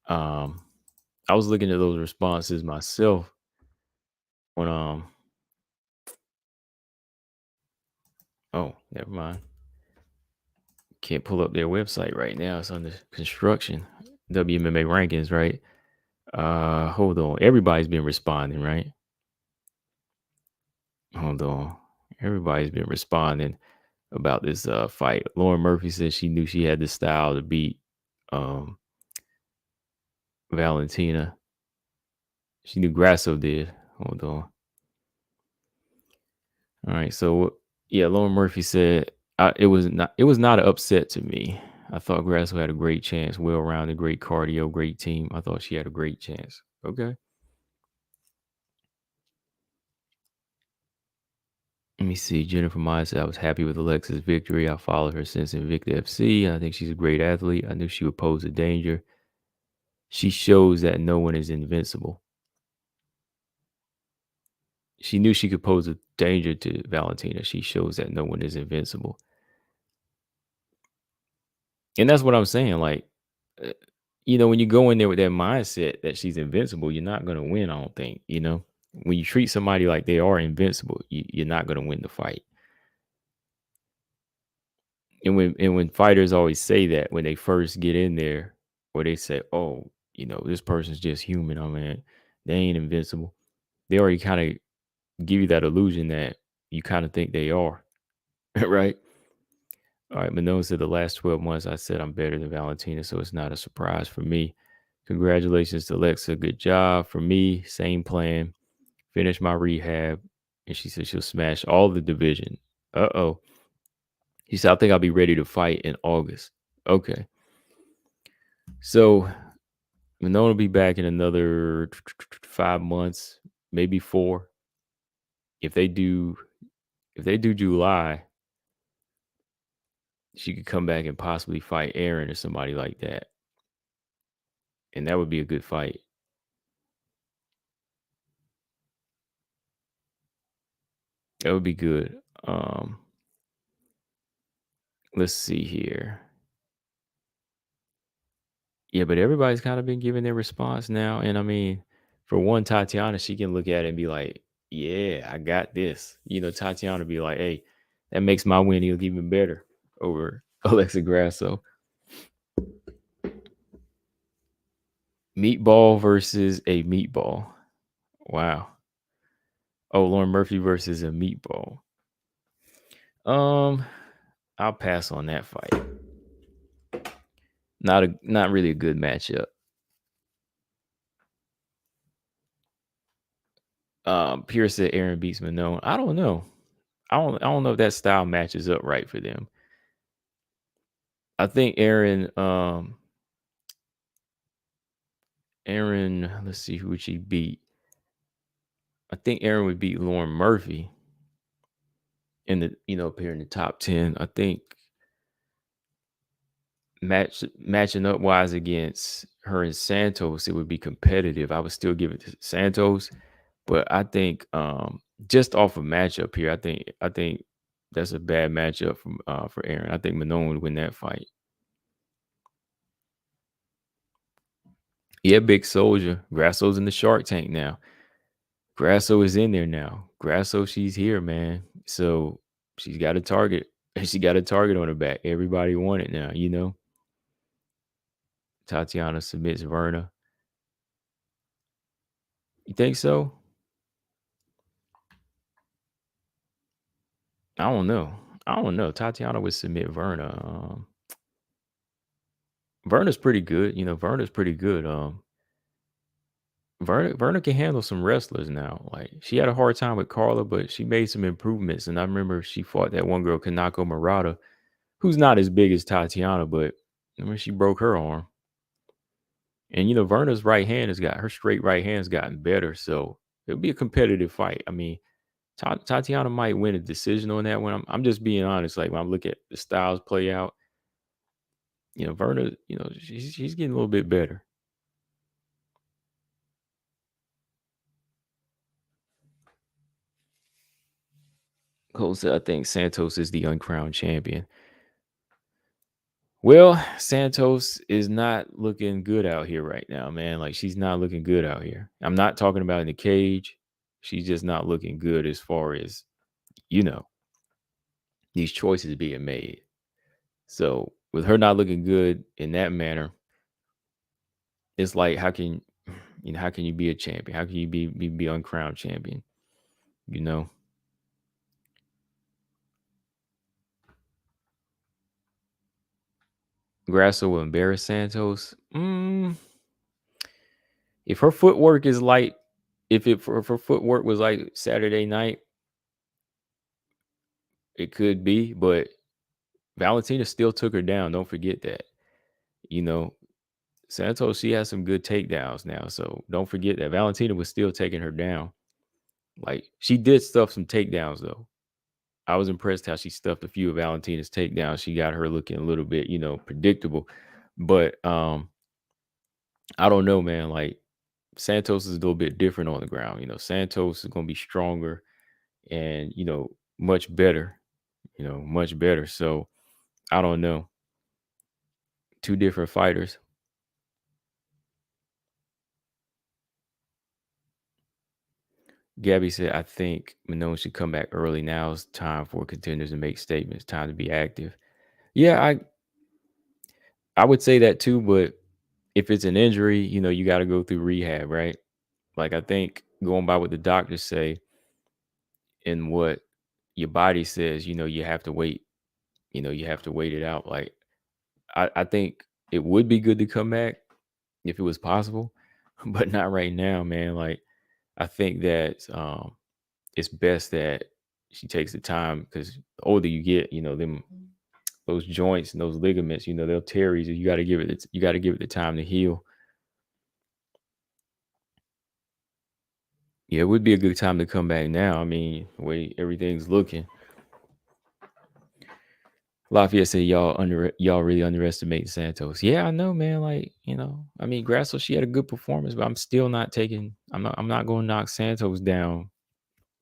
Um, I was looking at those responses myself when oh, never mind. Can't pull up their website right now. It's under construction. WMMA rankings, right? Hold on. Everybody's been responding, right? Hold on. Everybody's been responding about this fight. Lauren Murphy said she knew she had the style to beat um Valentina. She knew Grasso did. Hold on. All right. So yeah, Lauren Murphy said it was not an upset to me. I thought Grasso had a great chance, well rounded, great cardio, great team. I thought she had a great chance. Okay. Let me see. Jennifer Meyer said I was happy with Alexa's victory. I followed her since Invicta FC. I think she's a great athlete. I knew she would pose a danger. She shows that no one is invincible. She knew she could pose a danger to Valentina. She shows that no one is invincible. And that's what I'm saying. Like, uh, when you go in there with that mindset that she's invincible, you're not going to win, I don't think. When you treat somebody like they are invincible, you're not going to win the fight. And when fighters always say that when they first get in there, or they say, "Oh, this person's just human. I mean, they ain't invincible." They already kind of give you that illusion that you kind of think they are, right? All right, Manon said the last 12 months I said I'm better than Valentina, so it's not a surprise for me. Congratulations to Alexa. Good job. For me, same plan. Finish my rehab. And she said she'll smash all the division. Uh-oh. She said, I think I'll be ready to fight in August. Okay. So Manon will be back in another 5 months, maybe 4. If they do July, she could come back and possibly fight Aaron or somebody like that. And that would be a good fight. That would be good. Let's see here. Yeah, but everybody's kind of been giving their response now. And I mean, for one, Tatiana, she can look at it and be like, yeah, I got this. Tatiana be like, hey, that makes my win look even better over Alexa Grasso. Meatball versus a meatball. Wow. Oh, Lauren Murphy versus a meatball. Um, I'll pass on that fight. Not really a good matchup. Pierce said Aaron beats Manon. I don't know. I don't know if that style matches up right for them. I think Aaron, let's see who would she beat. I think Aaron would beat Lauren Murphy in the up here in the top 10. I think matching up wise against her and Santos, it would be competitive. I would still give it to Santos, but I think just off of matchup here, I think that's a bad matchup for Aaron. I think Manon would win that fight. Yeah, big soldier. Grasso's in the Shark Tank now. Grasso is in there now. Grasso, she's here, man. So she's got a target. She got a target on her back. Everybody want it now, Tatiana submits Verna. You think so? I don't know. I don't know. Tatiana would submit Verna. Verna's pretty good. Verna's pretty good. Verna can handle some wrestlers now. Like she had a hard time with Carla, but she made some improvements. And I remember she fought that one girl, Kanako Murata, who's not as big as Tatiana, but I mean, she broke her arm. And Verna's right hand has got her straight right hand's gotten better. So it'll be a competitive fight. I mean, Tatiana might win a decision on that one. I'm just being honest. Like when I look at the styles play out, Verna, she's getting a little bit better. Cole said, I think Santos is the uncrowned champion. Well, Santos is not looking good out here right now, man. Like she's not looking good out here. I'm not talking about in the cage. She's just not looking good as far as, you know, these choices being made. So with her not looking good in that manner, it's like how can you be a champion? How can you be uncrowned champion? You know, Grasso will embarrass Santos. If her footwork is like, if her footwork was like Saturday night, it could be. But Valentina still took her down. Don't forget that. You know, Santos, she has some good takedowns now. So don't forget that Valentina was still taking her down. Like she did stuff some takedowns though. I was impressed how she stuffed a few of Valentina's takedowns. She got her looking a little bit, predictable. But I don't know, man. Like Santos is a little bit different on the ground. Santos is gonna be stronger and much better. Much better. So I don't know. Two different fighters. Gabby said, I think Manon should come back early. Now it's time for contenders to make statements. Time to be active. Yeah, I would say that too, but if it's an injury, you got to go through rehab, right? Like I think going by what the doctors say and what your body says, you have to wait. You have to wait it out. Like I think it would be good to come back if it was possible, but not right now, man. Like I think that it's best that she takes the time because the older you get, those joints and those ligaments, they'll tear you. You got to give it. You got to give it the time to heal. Yeah, it would be a good time to come back now. I mean, the way everything's looking. Lafayette said y'all really underestimate Santos. Yeah, I know, man. Like, I mean, Grasso, she had a good performance, but I'm not going to knock Santos down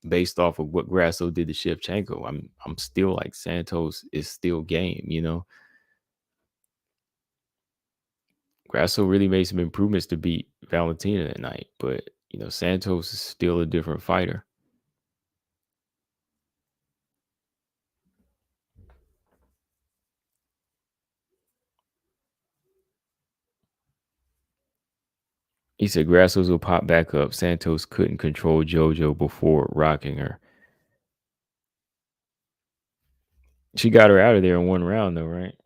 based off of what Grasso did to Shevchenko. I'm still like Santos is still game. Grasso really made some improvements to beat Valentina that night, but Santos is still a different fighter. He said Grassos will pop back up. Santos couldn't control JoJo before rocking her. She got her out of there in one round, though, right?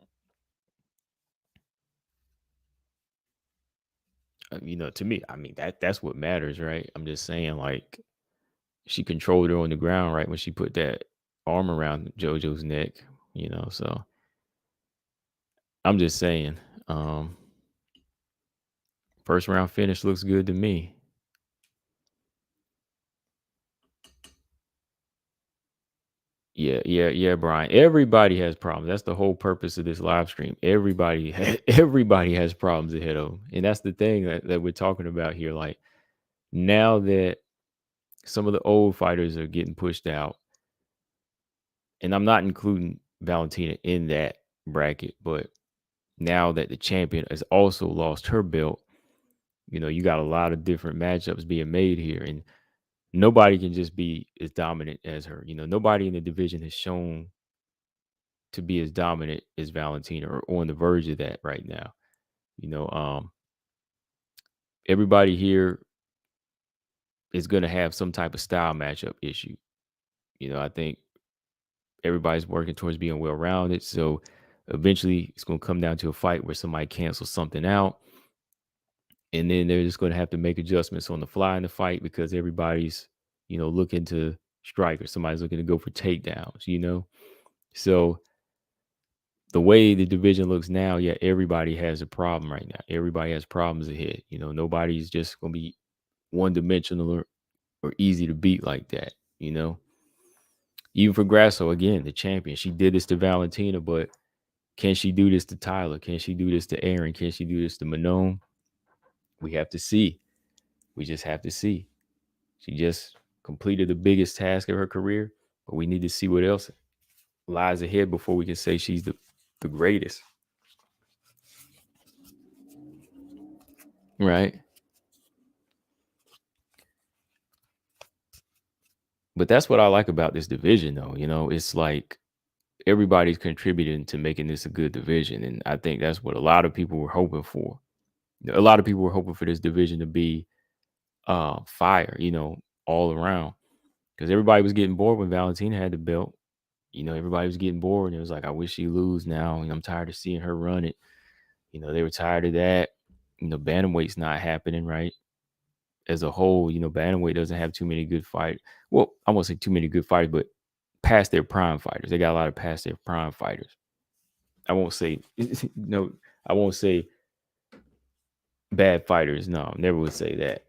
To me, I mean that's what matters, right? I'm just saying, like, she controlled her on the ground, right, when she put that arm around JoJo's neck. So I'm just saying, um, first round finish looks good to me. Yeah, Brian. Everybody has problems. That's the whole purpose of this live stream. Everybody has problems ahead of them, and that's the thing that we're talking about here. Like, now that some of the old fighters are getting pushed out, and I'm not including Valentina in that bracket, but now that the champion has also lost her belt, you got a lot of different matchups being made here, and nobody can just be as dominant as her. Nobody in the division has shown to be as dominant as Valentina or on the verge of that right now. You know, um, Everybody here is going to have some type of style matchup issue. I think everybody's working towards being well rounded. So eventually it's going to come down to a fight where somebody cancels something out. And then they're just going to have to make adjustments on the fly in the fight because everybody's, looking to strike or somebody's looking to go for takedowns. So the way the division looks now, yeah, everybody has a problem right now. Everybody has problems ahead. Nobody's just going to be one dimensional or easy to beat like that. Even for Grasso, again, the champion, she did this to Valentina, but can she do this to Tyler? Can she do this to Aaron? Can she do this to Manon? We have to see. We just have to see. She just completed the biggest task of her career, but we need to see what else lies ahead before we can say she's the greatest. Right. But that's what I like about this division, though. It's like everybody's contributing to making this a good division. And I think that's what a lot of people were hoping for. A lot of people were hoping for this division to be fire, all around. Because everybody was getting bored when Valentina had the belt. Everybody was getting bored. And it was like, I wish she lose now. And I'm tired of seeing her run it. They were tired of that. Bantamweight's not happening, right? As a whole, Bantamweight doesn't have too many good fights. Well, I won't say too many good fighters, but past their prime fighters. They got a lot of past their prime fighters. I won't say no, I won't say bad fighters. No, I never would say that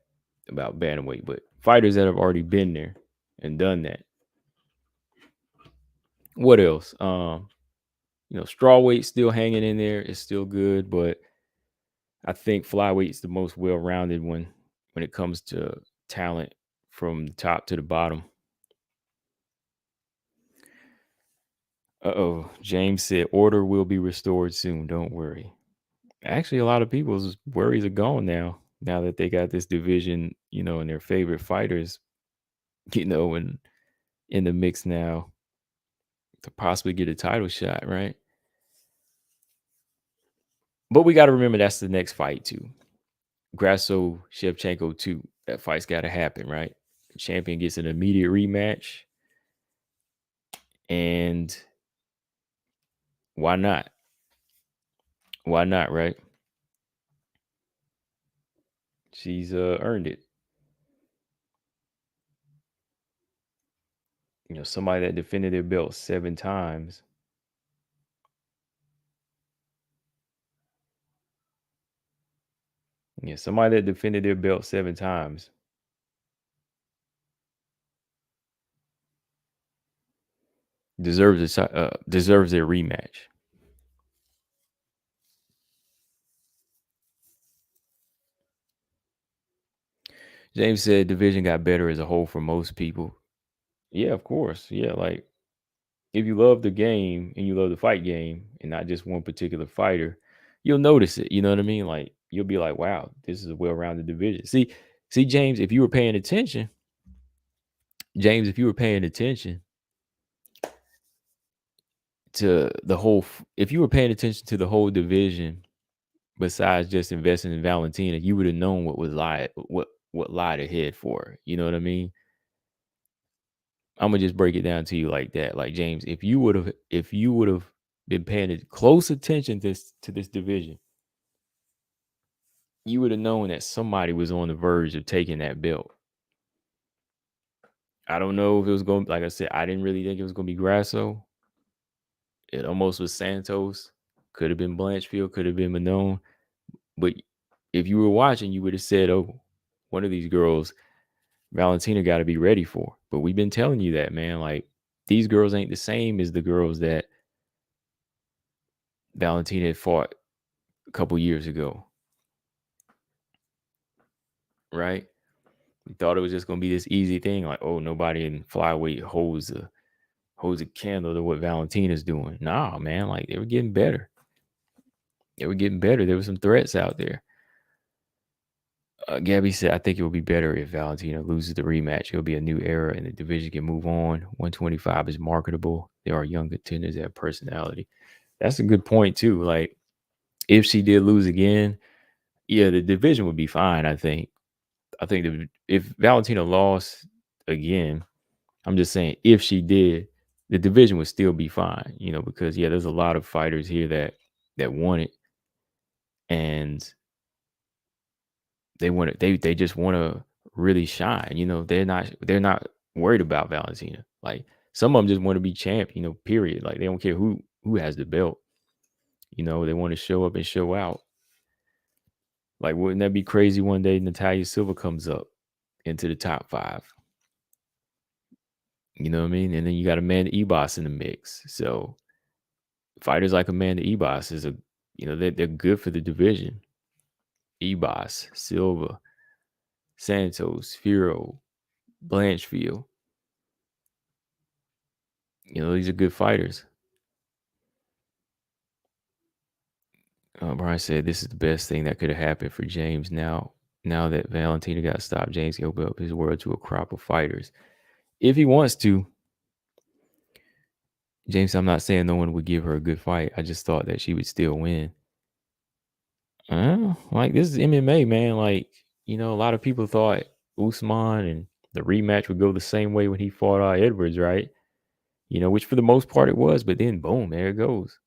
about Bantamweight, but fighters that have already been there and done that. What else? Strawweight still hanging in there. It's still good, but I think flyweight's the most well-rounded one when it comes to talent from the top to the bottom. Uh-oh. James said order will be restored soon. Don't worry. Actually, a lot of people's worries are gone now that they got this division, and their favorite fighters, and in the mix now to possibly get a title shot, right? But we got to remember that's the next fight too. Grasso Shevchenko 2. That fight's got to happen, right? The champion gets an immediate rematch. And why not? Why not, right? She's earned it. Somebody that defended their belt 7 times. Yeah, somebody that defended their belt 7 times deserves their rematch. James said division got better as a whole for most people. Yeah, of course. Yeah, like if you love the game and you love the fight game and not just one particular fighter, you'll notice it. You know what I mean? Like you'll be like, wow, this is a well-rounded division. See, James, if you were paying attention, to the whole, if you were paying attention to the whole division besides just investing in Valentina, you would have known what lied ahead for her. You know what I mean? I'm gonna just break it down to you like that. Like James, if you would have been paying close attention to this division, you would have known that somebody was on the verge of taking that belt. I don't know if it was going, like I said, I didn't really think it was gonna be Grasso. It almost was Santos. Could have been Blanchfield, could have been Manon. But if you were watching, you would have said, "Oh, one of these girls, Valentina, got to be ready for." But we've been telling you that, man. Like these girls ain't the same as the girls that Valentina had fought a couple years ago, right? We thought it was just gonna be this easy thing, like, oh, nobody in flyweight holds a candle to what Valentina's doing. Nah, man, like they were getting better. They were getting better. There were some threats out there. Gabby said, I think it will be better if Valentina loses the rematch. It'll be a new era and the division can move on. 125 is marketable. There are young contenders that have personality. That's a good point, too. Like, if she did lose again, yeah, the division would be fine, I think. If Valentina lost again, I'm just saying, if she did, the division would still be fine, because, yeah, there's a lot of fighters here that want it. And they just want to really shine. They're not worried about Valentina. Like some of them just want to be champ. Period. Like they don't care who has the belt. They want to show up and show out. Like wouldn't that be crazy? One day Natalia Silva comes up into the top 5. You know what I mean? And then you got Amanda Ebos in the mix. So fighters like Amanda Ebos they're good for the division. Ebos, Silva, Santos, Fiorot, Blanchfield. These are good fighters. Brian said this is the best thing that could have happened for James. Now that Valentina got stopped, James can open up his world to a crop of fighters if he wants to. James, I'm not saying no one would give her a good fight. I just thought that she would still win. Like this is MMA, man. Like a lot of people thought Usman and the rematch would go the same way when he fought Edwards, right? Which for the most part it was, but then boom, there it goes.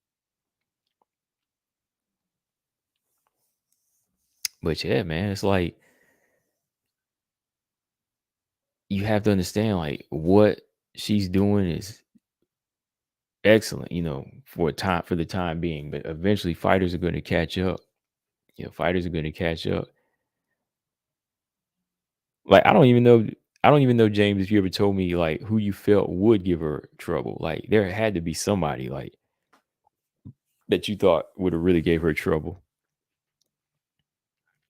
But yeah, man, it's like you have to understand like what she's doing is excellent, for the time being. But eventually fighters are going to catch up. Fighters are going to catch up. Like I don't even know, James, if you ever told me like who you felt would give her trouble. Like there had to be somebody like that you thought would have really gave her trouble.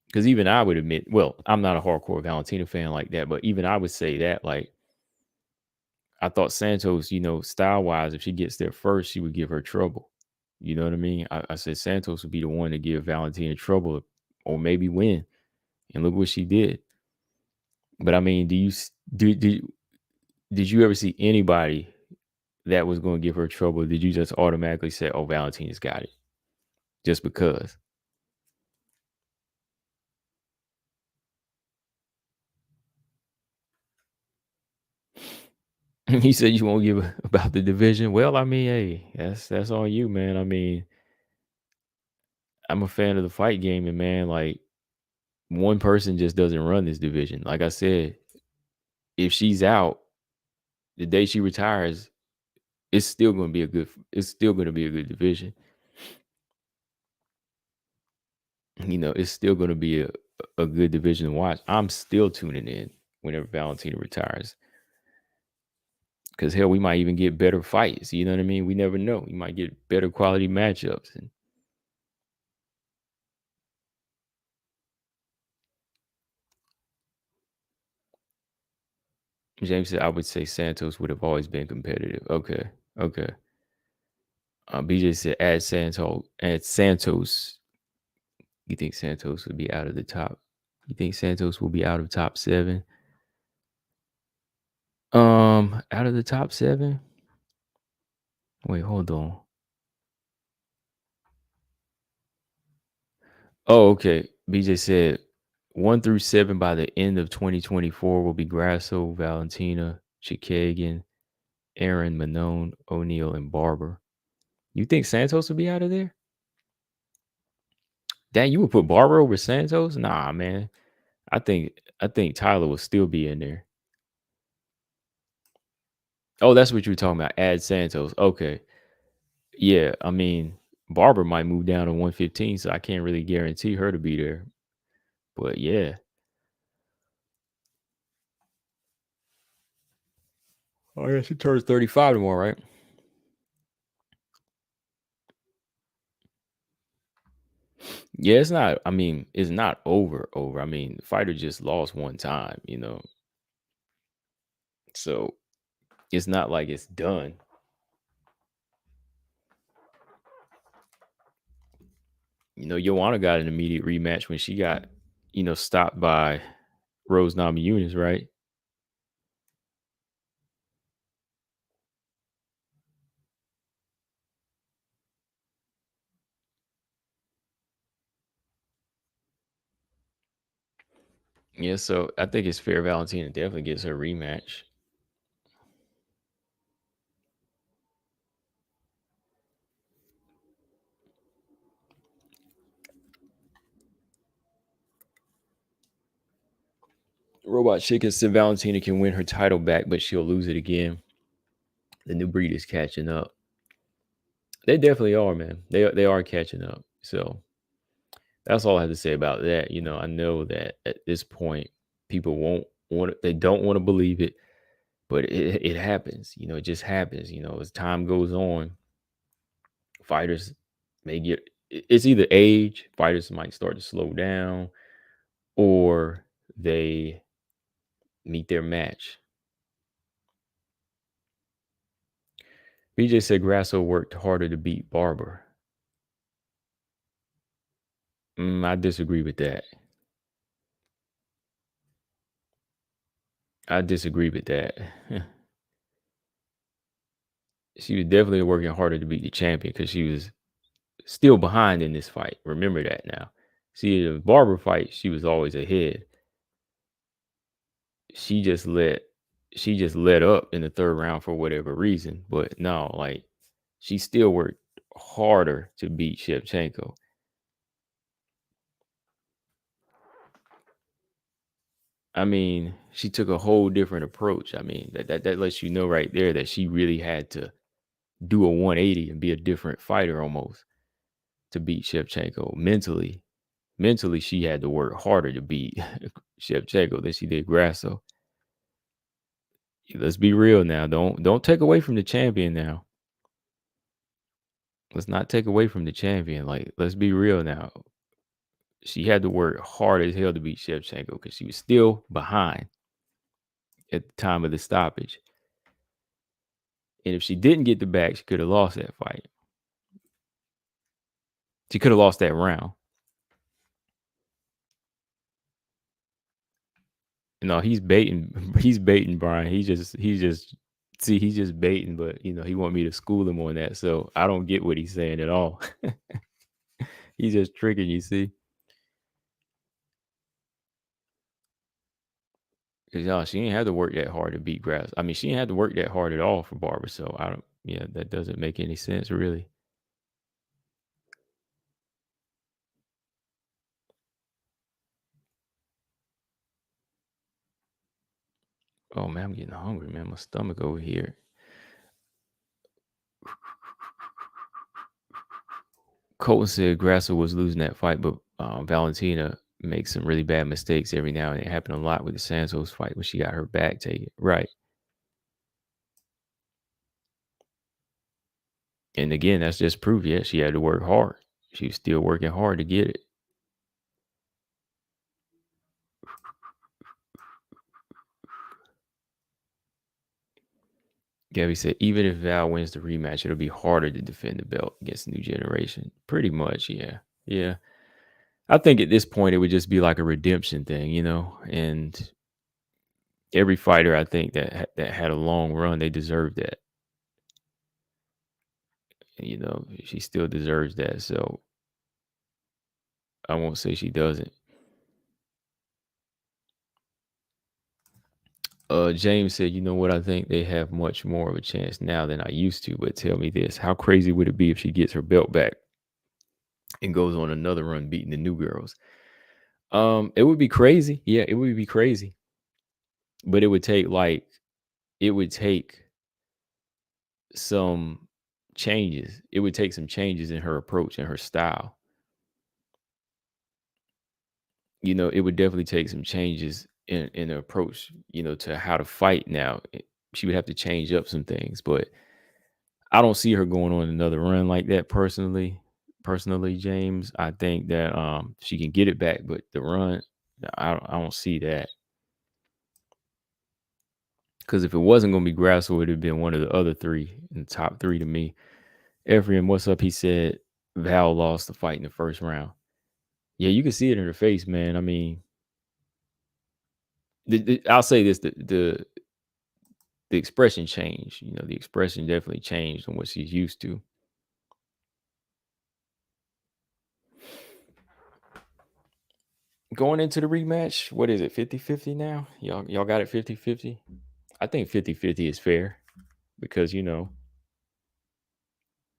Because even I would admit, well, I'm not a hardcore Valentina fan like that, but even I would say that like I thought Santos, style wise, if she gets there first, she would give her trouble. You know what I mean? I said Santos would be the one to give Valentina trouble or maybe win. And look what she did. But I mean, did you ever see anybody that was going to give her trouble? Did you just automatically say, "Oh, Valentina's got it," just because? He said you won't give about the division. Well, I mean, hey, that's on you, man. I mean, I'm a fan of the fight game, and man, like one person just doesn't run this division. Like I said, if she's out the day she retires, it's still going to be a good. It's still going to be a good division. It's still going to be a good division to watch. I'm still tuning in whenever Valentina retires. Because hell, we might even get better fights. You know what I mean? We never know. We might get better quality matchups. And James said, I would say Santos would have always been competitive. Okay. Okay. BJ said, add Santos. Add Santos. You think Santos would be out of the top? You think Santos will be out of top 7? Out of the top 7? Wait, hold on. Oh, okay. BJ said 1 through 7 by the end of 2024 will be Grasso, Valentina, Chikagan, Aaron, Manone, O'Neal, and Barber. You think Santos will be out of there? Dang, you would put Barber over Santos? Nah, man. I think Tyler will still be in there. Oh, that's what you're talking about. Add Santos. Okay. Yeah, I mean, Barber might move down to 115, so I can't really guarantee her to be there. But yeah. Oh yeah, she turns 35 tomorrow, right? Yeah, it's not. I mean, it's not over. I mean, the fighter just lost one time. So it's not like it's done. Joanna got an immediate rematch when she got, stopped by Rose Namajunas, right? Yeah, so I think it's fair. Valentina definitely gets her rematch. Robot Chicken said Valentina can win her title back, but she'll lose it again. The new breed is catching up. They definitely are, man. They are catching up. So that's all I have to say about that. I know that at this point, people won't want it, they don't want to believe it, but it happens. It just happens. As time goes on, fighters may get it's either age, fighters might start to slow down, or they meet their match. BJ said Grasso worked harder to beat Barber. I disagree with that. I disagree with that. She was definitely working harder to beat the champion because she was still behind in this fight. Remember that now. See, the Barber fight, she was always ahead. She just let she just let up in the third round for whatever reason. But no, like she still worked harder to beat Shevchenko. I mean, she took a whole different approach. I mean, that lets you know right there that she really had to do a 180 and be a different fighter almost to beat Shevchenko mentally. Mentally, she had to work harder to beat Shevchenko than she did Grasso. Let's be real now. Don't take away from the champion now. Let's not take away from the champion. Like, let's be real now. She had to work hard as hell to beat Shevchenko because she was still behind at the time of the stoppage. And if she didn't get the back, she could have lost that fight. She could have lost that round. No, he's baiting. He's baiting Brian. He's just see, he's just baiting, but he want me to school him on that. So I don't get what he's saying at all. He's just tricking you, see? Because y'all, she ain't had to work that hard to beat Grass. I mean, she ain't had to work that hard at all for Barber. So I don't. Yeah, that doesn't make any sense, really. Oh man, I'm getting hungry, man. My stomach over here. Colton said Grasso was losing that fight, but Valentina makes some really bad mistakes every now and then. It happened a lot with the Santos fight when she got her back taken. Right. And again, that's just proof. Yeah, she had to work hard. She was still working hard to get it. Gabby said, even if Val wins the rematch, it'll be harder to defend the belt against the new generation. Pretty much, yeah. Yeah. I think at this point, it would just be like a redemption thing. And every fighter, I think, that had a long run, they deserve that. She still deserves that. So I won't say she doesn't. James said, you know what? I think they have much more of a chance now than I used to. But tell me this: how crazy would it be if she gets her belt back and goes on another run beating the new girls? It would be crazy. Yeah, it would be crazy. But it would take some changes. It would take some changes in her approach and her style. It would definitely take some changes in the approach, to how to fight now. She would have to change up some things, but I don't see her going on another run like that personally. Personally, James, I think that she can get it back, but the run, I don't see that. Because if it wasn't going to be Grasso, it would have been one of the other three in the top three to me. Ephraim, what's up? He said Val lost the fight in the first round. Yeah, you can see it in her face, man. I mean, I'll say this: the expression changed. The expression definitely changed from what she's used to. Going into the rematch, what is it, 50-50 now? Y'all got it 50-50? I think 50-50 is fair because,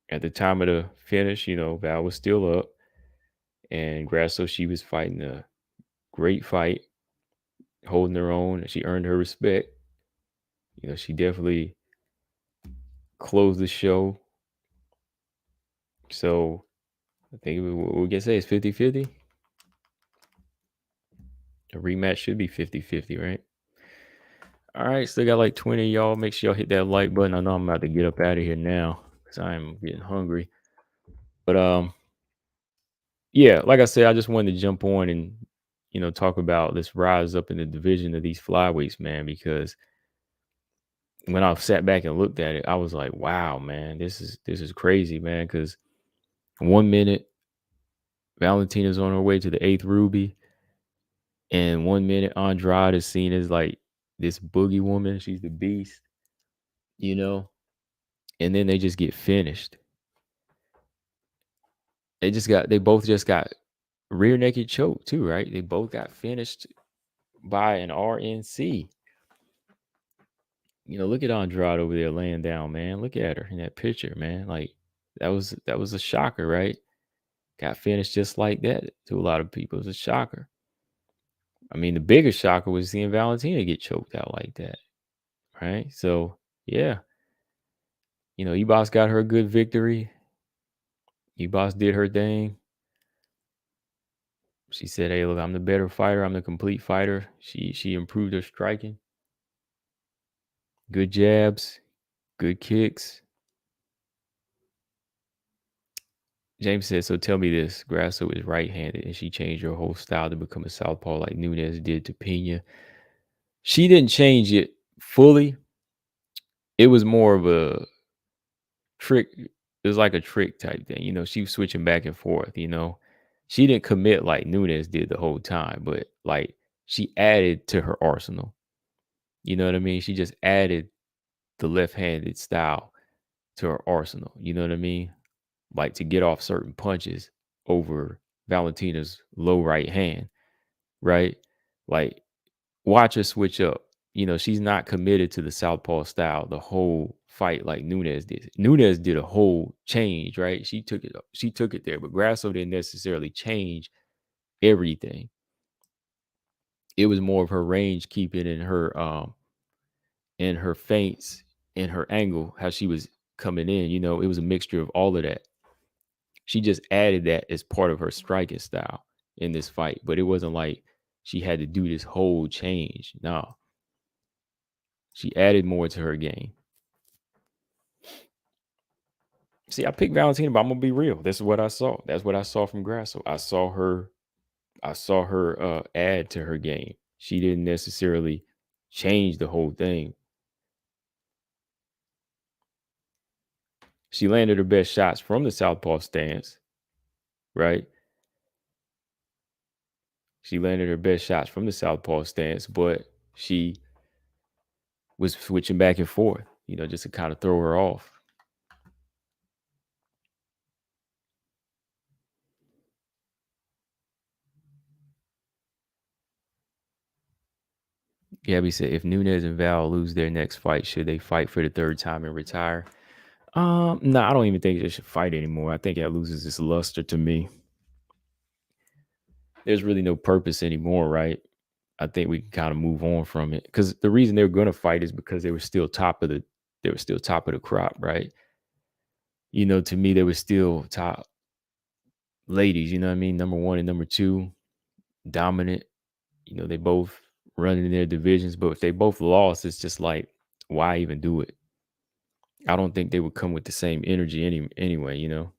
at the time of the finish, Val was still up and Grasso, she was fighting a great fight, holding her own, and she earned her respect. She definitely closed the show. So I think we can say it's 50-50. A rematch should be 50-50, right? All right, still got like 20 of y'all. Make sure y'all hit that like button. I know I'm about to get up out of here now because I'm getting hungry. But yeah, like I said, I just wanted to jump on and talk about this rise up in the division of these flyweights, man. Because when I sat back and looked at it, I was like, wow, man, this is crazy, man. Because 1 minute Valentina's on her way to the eighth ruby, and 1 minute Andrade is seen as like this boogie woman. She's the beast, you know. And then they just get finished. They both just got rear naked choke too, right? They both got finished by an RNC. Look at Andrade over there laying down, man. Look at her in that picture, man. Like that was a shocker, right? Got finished just like that to a lot of people. It's a shocker. I mean, the biggest shocker was seeing Valentina get choked out like that, right? So yeah, Ebos got her a good victory. Ebos did her thing. She said, "Hey, look, I'm the better fighter. I'm the complete fighter." She improved her striking. Good jabs, good kicks. James said, "So tell me this: Grasso is right-handed, and she changed her whole style to become a southpaw like Nunes did to Pena." She didn't change it fully. It was more of a trick. It was like a trick type thing. She was switching back and forth. She didn't commit like Nunes did the whole time, but like she added to her arsenal. You know what I mean? She just added the left-handed style to her arsenal. You know what I mean? Like to get off certain punches over Valentina's low right hand, right? Like watch her switch up. She's not committed to the southpaw style the whole fight like Nunes did. Nunes did a whole change, right? She took it there, but Grasso didn't necessarily change everything. It was more of her range keeping in her feints, in her angle, how she was coming in. It was a mixture of all of that. She just added that as part of her striking style in this fight, but it wasn't like she had to do this whole change. No, she added more to her game. See, I picked Valentina, but I'm gonna be real. This is what I saw. That's what I saw from Grasso. I saw her add to her game. She didn't necessarily change the whole thing. She landed her best shots from the southpaw stance, right? She landed her best shots from the southpaw stance, but she was switching back and forth, just to kind of throw her off. Gabby said, if Nunes and Val lose their next fight, should they fight for the third time and retire? No, I don't even think they should fight anymore. I think that loses its luster to me. There's really no purpose anymore, right? I think we can kind of move on from it because the reason they were going to fight is because they were still top of the crop, right? To me, they were still top ladies. You know what I mean? Number one and number two, dominant. They both running in their divisions, but if they both lost, it's just like, why even do it? I don't think they would come with the same energy anyway.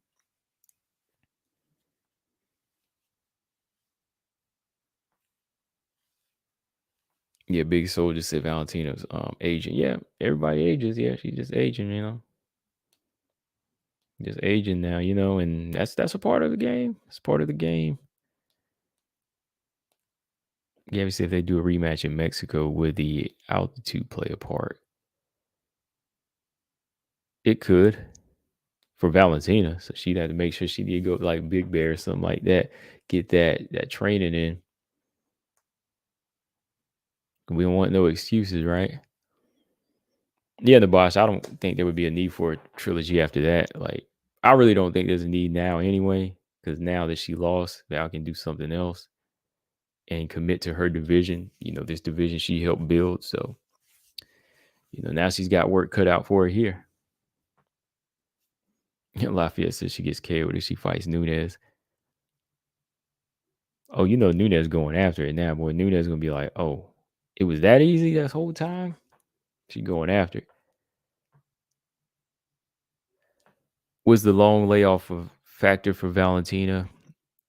Yeah, Big Soldier said Valentina's aging. Yeah, everybody ages. Yeah, she's just aging. Just aging now, and that's a part of the game. It's part of the game. Yeah, we see if they do a rematch in Mexico, would the altitude play a part? It could for Valentina. So she'd have to make sure she did go like Big Bear or something like that. Get that training in. We don't want no excuses, right? Yeah, the boss. I don't think there would be a need for a trilogy after that. Like, I really don't think there's a need now anyway, because now that she lost, Val can do something else and commit to her division. This division she helped build. So, now she's got work cut out for her here. Lafayette says she gets KO'd if she fights Nunes. Oh, Nunes going after it now, boy. Nunes gonna be like, oh, it was that easy this whole time? She going after it. Was the long layoff a factor for Valentina?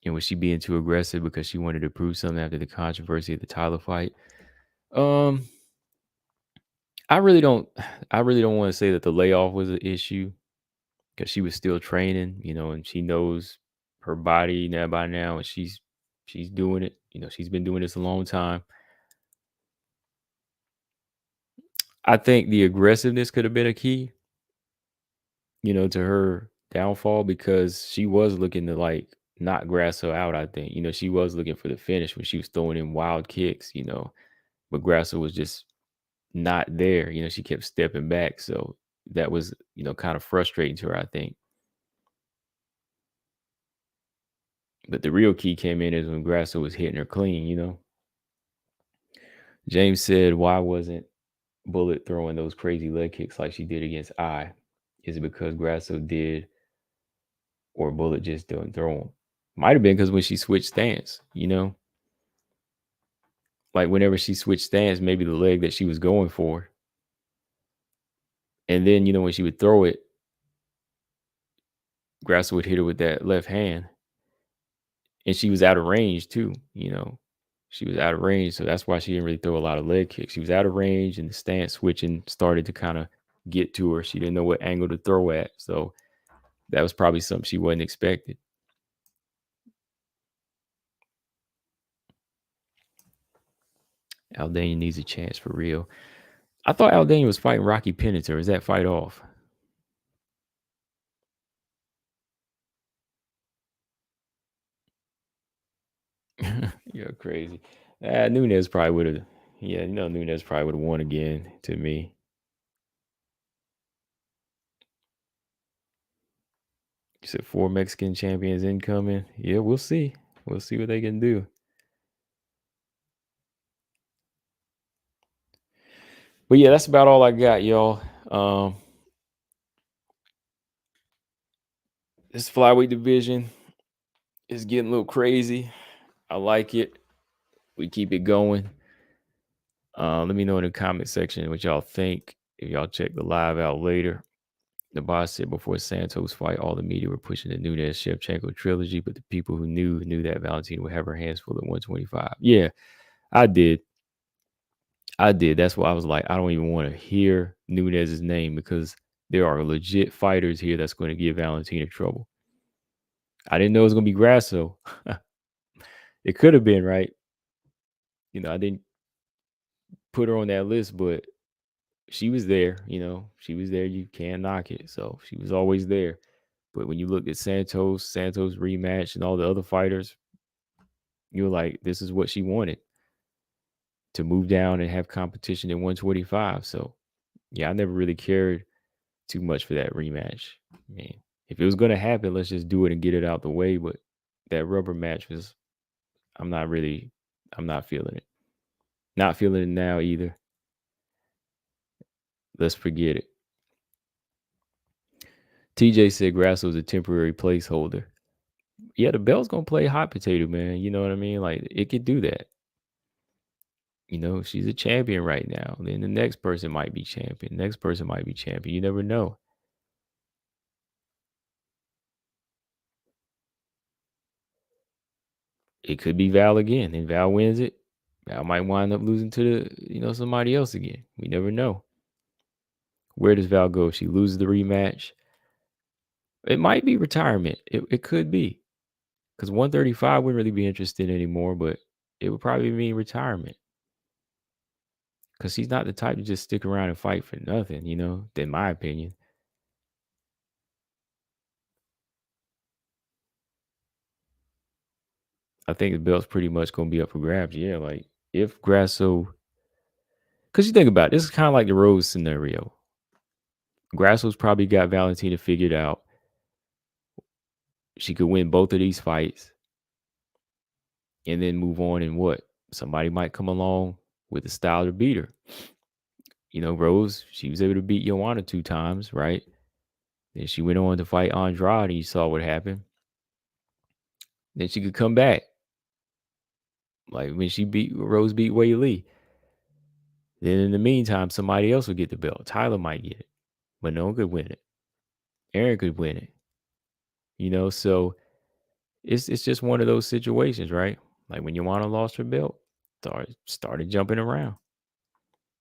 And was she being too aggressive because she wanted to prove something after the controversy of the Tyler fight? Um, I really don't want to say that the layoff was an issue because she was still training, and she knows her body now by now, and she's doing it. She's been doing this a long time. I think the aggressiveness could have been a key, to her downfall because she was looking to like knock Grasso out. I think she was looking for the finish when she was throwing in wild kicks, but Grasso was just not there. She kept stepping back, so that was kind of frustrating to her, I think. But the real key came in is when Grasso was hitting her clean. James said, "Why wasn't Bullet throwing those crazy leg kicks like she did against I? Is it because Grasso did, or Bullet just didn't throw them?" Might have been because when she switched stance, like whenever she switched stance, maybe the leg that she was going for, and then when she would throw it, Grasso would hit her with that left hand, and she was out of range too. She was out of range, so that's why she didn't really throw a lot of leg kicks. She was out of range, and the stance switching started to kind of get to her. She didn't know what angle to throw at, so that was probably something she wasn't expected. Aldana needs a chance for real. I thought Aldana was fighting Rocky Penninger. Is that fight off? You're crazy. Nunes probably would have. Yeah, Nunes probably would have won again to me. You said 4 Mexican champions incoming. Yeah, we'll see. We'll see what they can do. But yeah, that's about all I got, y'all. This flyweight division is getting a little crazy. I like it. We keep it going. Let me know in the comment section what y'all think. If y'all check the live out later. The boss said before Santos fight, all the media were pushing the Nunes Shevchenko trilogy, but the people who knew that Valentina would have her hands full at 125. Yeah, I did. That's why I was like, I don't even want to hear Nunes' name because there are legit fighters here that's going to give Valentina trouble. I didn't know it was going to be Grasso. It could have been, right? I didn't put her on that list, but she was there. She was there. You can't knock it. So she was always there. But when you look at Santos rematch and all the other fighters, you're like, this is what she wanted. to move down and have competition at 125. So yeah, I never really cared too much for that rematch. I mean, if it was gonna happen, let's just do it and get it out the way. But that rubber match was, I'm not really, I'm not feeling it. Not feeling it now either. Let's forget it. TJ said Grasso was a temporary placeholder. Yeah, the belt's gonna play hot potato, man. You know what I mean? Like it could do that. You know, she's a champion right now. Then the next person might be champion. Next person might be champion. You never know. It could be Val again, and Val wins it. Val might wind up losing to somebody else again. We never know. Where does Val go if she loses the rematch? It might be retirement. It could be. Because 135 wouldn't really be interested anymore, but it would probably mean retirement. Because she's not the type to just stick around and fight for nothing, in my opinion. I think the belt's pretty much going to be up for grabs. Yeah, like if Grasso, because you think about it, this is kind of like the Rose scenario. Grasso's probably got Valentina figured out. She could win both of these fights and then move on. And what? Somebody might come along with a style to beat her. Rose, she was able to beat Joanna 2 times, right? Then she went on to fight Andrade. You saw what happened. Then she could come back. Like when Rose beat Wei Lee. Then in the meantime, somebody else would get the belt. Tyler might get it. But no one could win it. Aaron could win it. So it's just one of those situations, right? Like when Joanna lost her belt, started jumping around.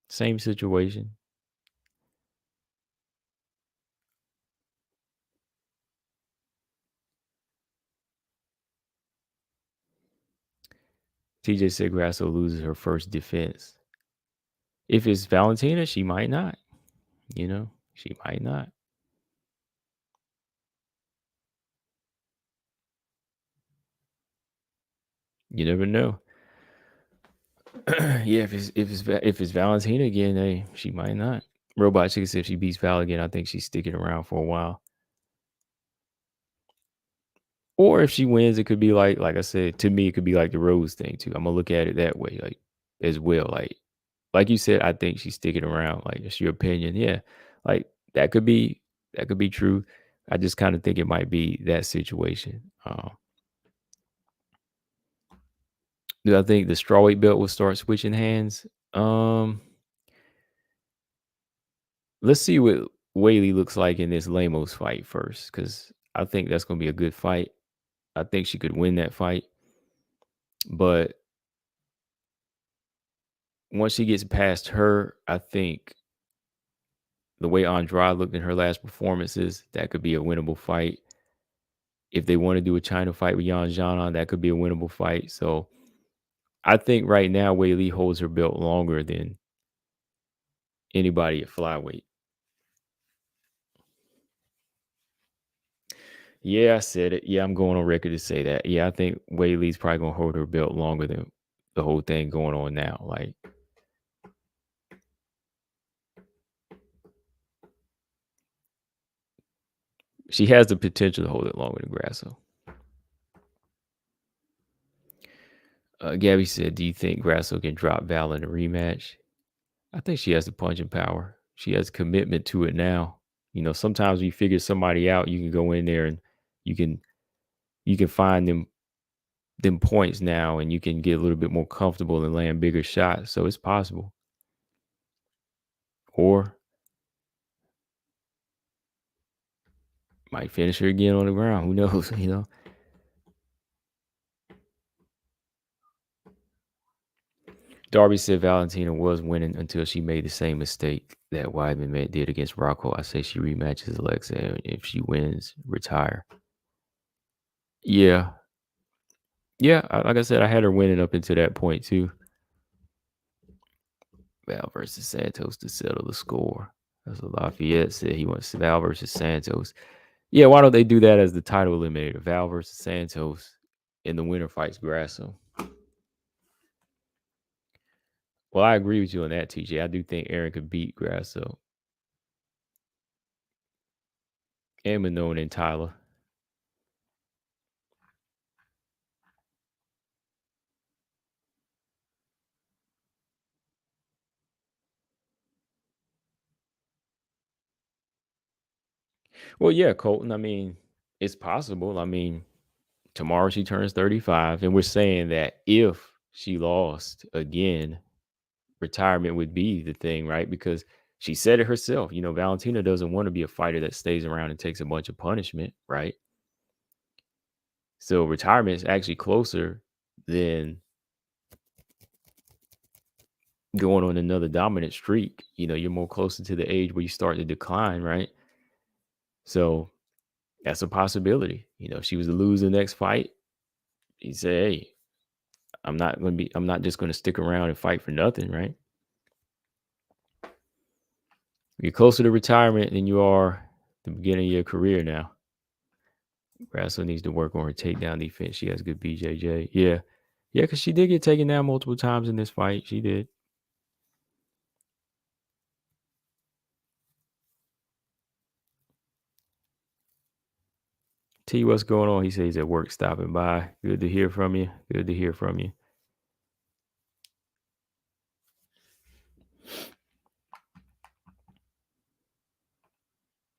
Same situation. TJ said Grasso loses her first defense. If it's Valentina, she might not. She might not. You never know. Yeah, if it's Valentina again, hey, she might not. Robot Chicken said if she beats Val again, I think she's sticking around for a while. Or if she wins, it could be like I said, to me, it could be like the Rose thing too. I'm gonna look at it that way, like as well. Like you said, I think she's sticking around. Like it's your opinion, yeah. Like that could be true. I just kind of think it might be that situation. Do I think the strawweight belt will start switching hands? Let's see what Whaley looks like in this Lamos fight first, because I think that's gonna be a good fight. I think she could win that fight, but once she gets past her, I think the way Andrade looked in her last performances, that could be a winnable fight. If they want to do a China fight with Yan Zhana, that could be a winnable fight. So I think right now Wei Li holds her belt longer than anybody at flyweight. Yeah, I said it. Yeah, I'm going on record to say that. Yeah, I think Wei Li's probably gonna hold her belt longer than the whole thing going on now. Like she has the potential to hold it longer than Grasso. Gabby said, "Do you think Grasso can drop Val in a rematch?" I think she has the punching power. She has commitment to it now. Sometimes when you figure somebody out, you can go in there and you can find them points now, and you can get a little bit more comfortable and land bigger shots. So it's possible. Or might finish her again on the ground. Who knows? Darby said Valentina was winning until she made the same mistake that Weidman did against Rocco. I say she rematches Alexa, and if she wins, retire. Yeah. Yeah, like I said, I had her winning up until that point too. Val versus Santos to settle the score. That's what Lafayette said. He wants Val versus Santos. Yeah, why don't they do that as the title eliminator? Val versus Santos, and the winner fights Grasso. Well, I agree with you on that, TJ. I do think Aaron could beat Grasso and Manon and Tyler. Well, yeah, Colton. I mean, it's possible. I mean, tomorrow she turns 35, and we're saying that if she lost again, retirement would be the thing, right? Because she said it herself. Valentina doesn't want to be a fighter that stays around and takes a bunch of punishment, right? So retirement is actually closer than going on another dominant streak. You're more closer to the age where you start to decline, right? So that's a possibility. If she was to lose the next fight, you say, hey, I'm not just gonna stick around and fight for nothing, right? You're closer to retirement than you are the beginning of your career now. Grasso needs to work on her takedown defense. She has good BJJ. Yeah. Yeah, because she did get taken down multiple times in this fight. She did. T, what's going on? He says he's at work stopping by. Good to hear from you. Good to hear from you.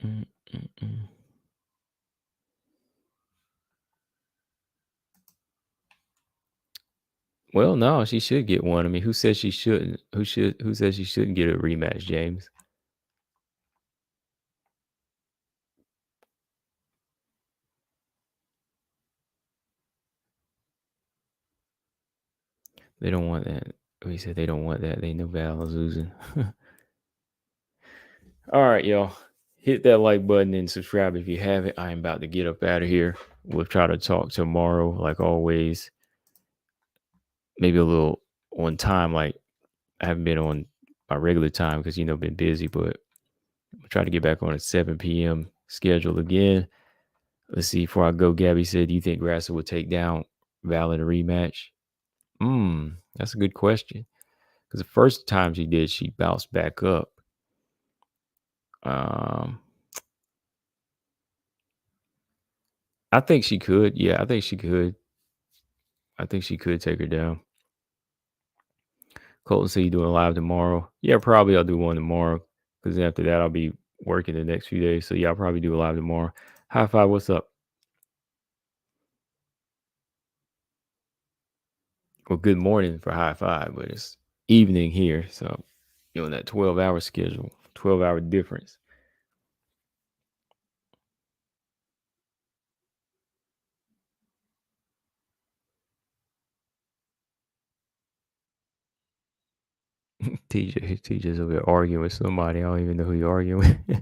Mm-mm-mm. Well, no, she should get one. I mean, who says she shouldn't? Who says she shouldn't get a rematch, James? They don't want that. He said they don't want that. They know Val is losing. All right, y'all. Hit that like button and subscribe if you haven't. I am about to get up out of here. We'll try to talk tomorrow, like always. Maybe a little on time. Like I haven't been on my regular time because been busy, but I'll try to get back on at 7 p.m. schedule again. Let's see. Before I go, Gabby said, "Do you think Grasso will take down Val in a rematch?" That's a good question. Because the first time she did, she bounced back up. Um, I think she could. Yeah, I think she could. I think she could take her down. Colton said you doing a live tomorrow. Yeah, probably I'll do one tomorrow. Because after that, I'll be working the next few days. So yeah, I'll probably do a live tomorrow. High five. What's up? Well, good morning for high five, but it's evening here. So you're on that 12-hour schedule, 12-hour difference. TJ's over there arguing with somebody. I don't even know who you're arguing with.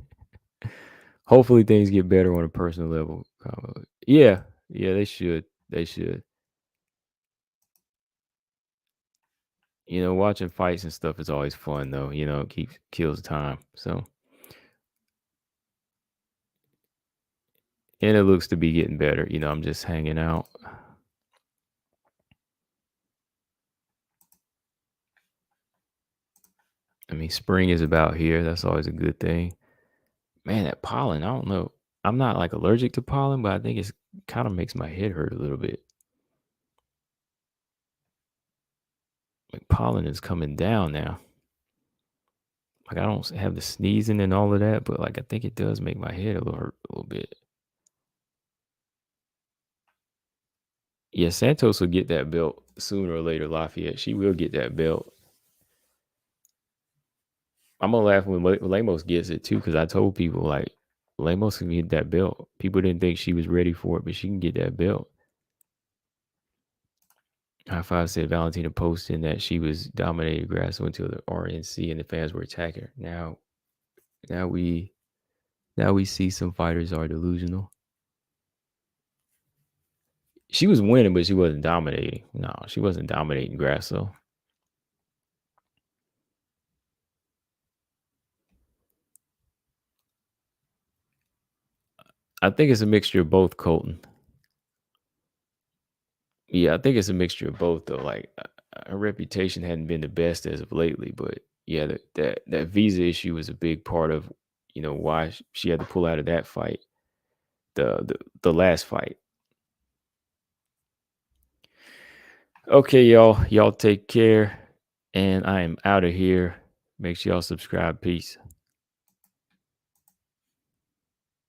Hopefully things get better on a personal level. Yeah, yeah, they should. They should. Watching fights and stuff is always fun though. It kills time. So, and it looks to be getting better. I'm just hanging out. I mean, spring is about here. That's always a good thing. Man, that pollen, I don't know. I'm not like allergic to pollen, but I think it's kind of makes my head hurt a little bit. Like pollen is coming down now. Like I don't have the sneezing and all of that, but like I think it does make my head a little hurt a little bit. Yeah, Santos will get that belt sooner or later. Lafayette, she will get that belt. I'm gonna laugh when Lemos gets it too, because I told people like Lemos can get that belt. People didn't think she was ready for it, but she can get that belt. High Five said Valentina posting that she was dominating Grasso until the RNC and the fans were attacking her. Now we see some fighters are delusional. She was winning, but she wasn't dominating. No, she wasn't dominating Grasso. I think it's a mixture of both, Colton. Yeah, I think it's a mixture of both though. Like her reputation hadn't been the best as of lately, but yeah, that visa issue was a big part of, why she had to pull out of that fight, the last fight. Okay, y'all take care, and I am out of here. Make sure y'all subscribe. Peace.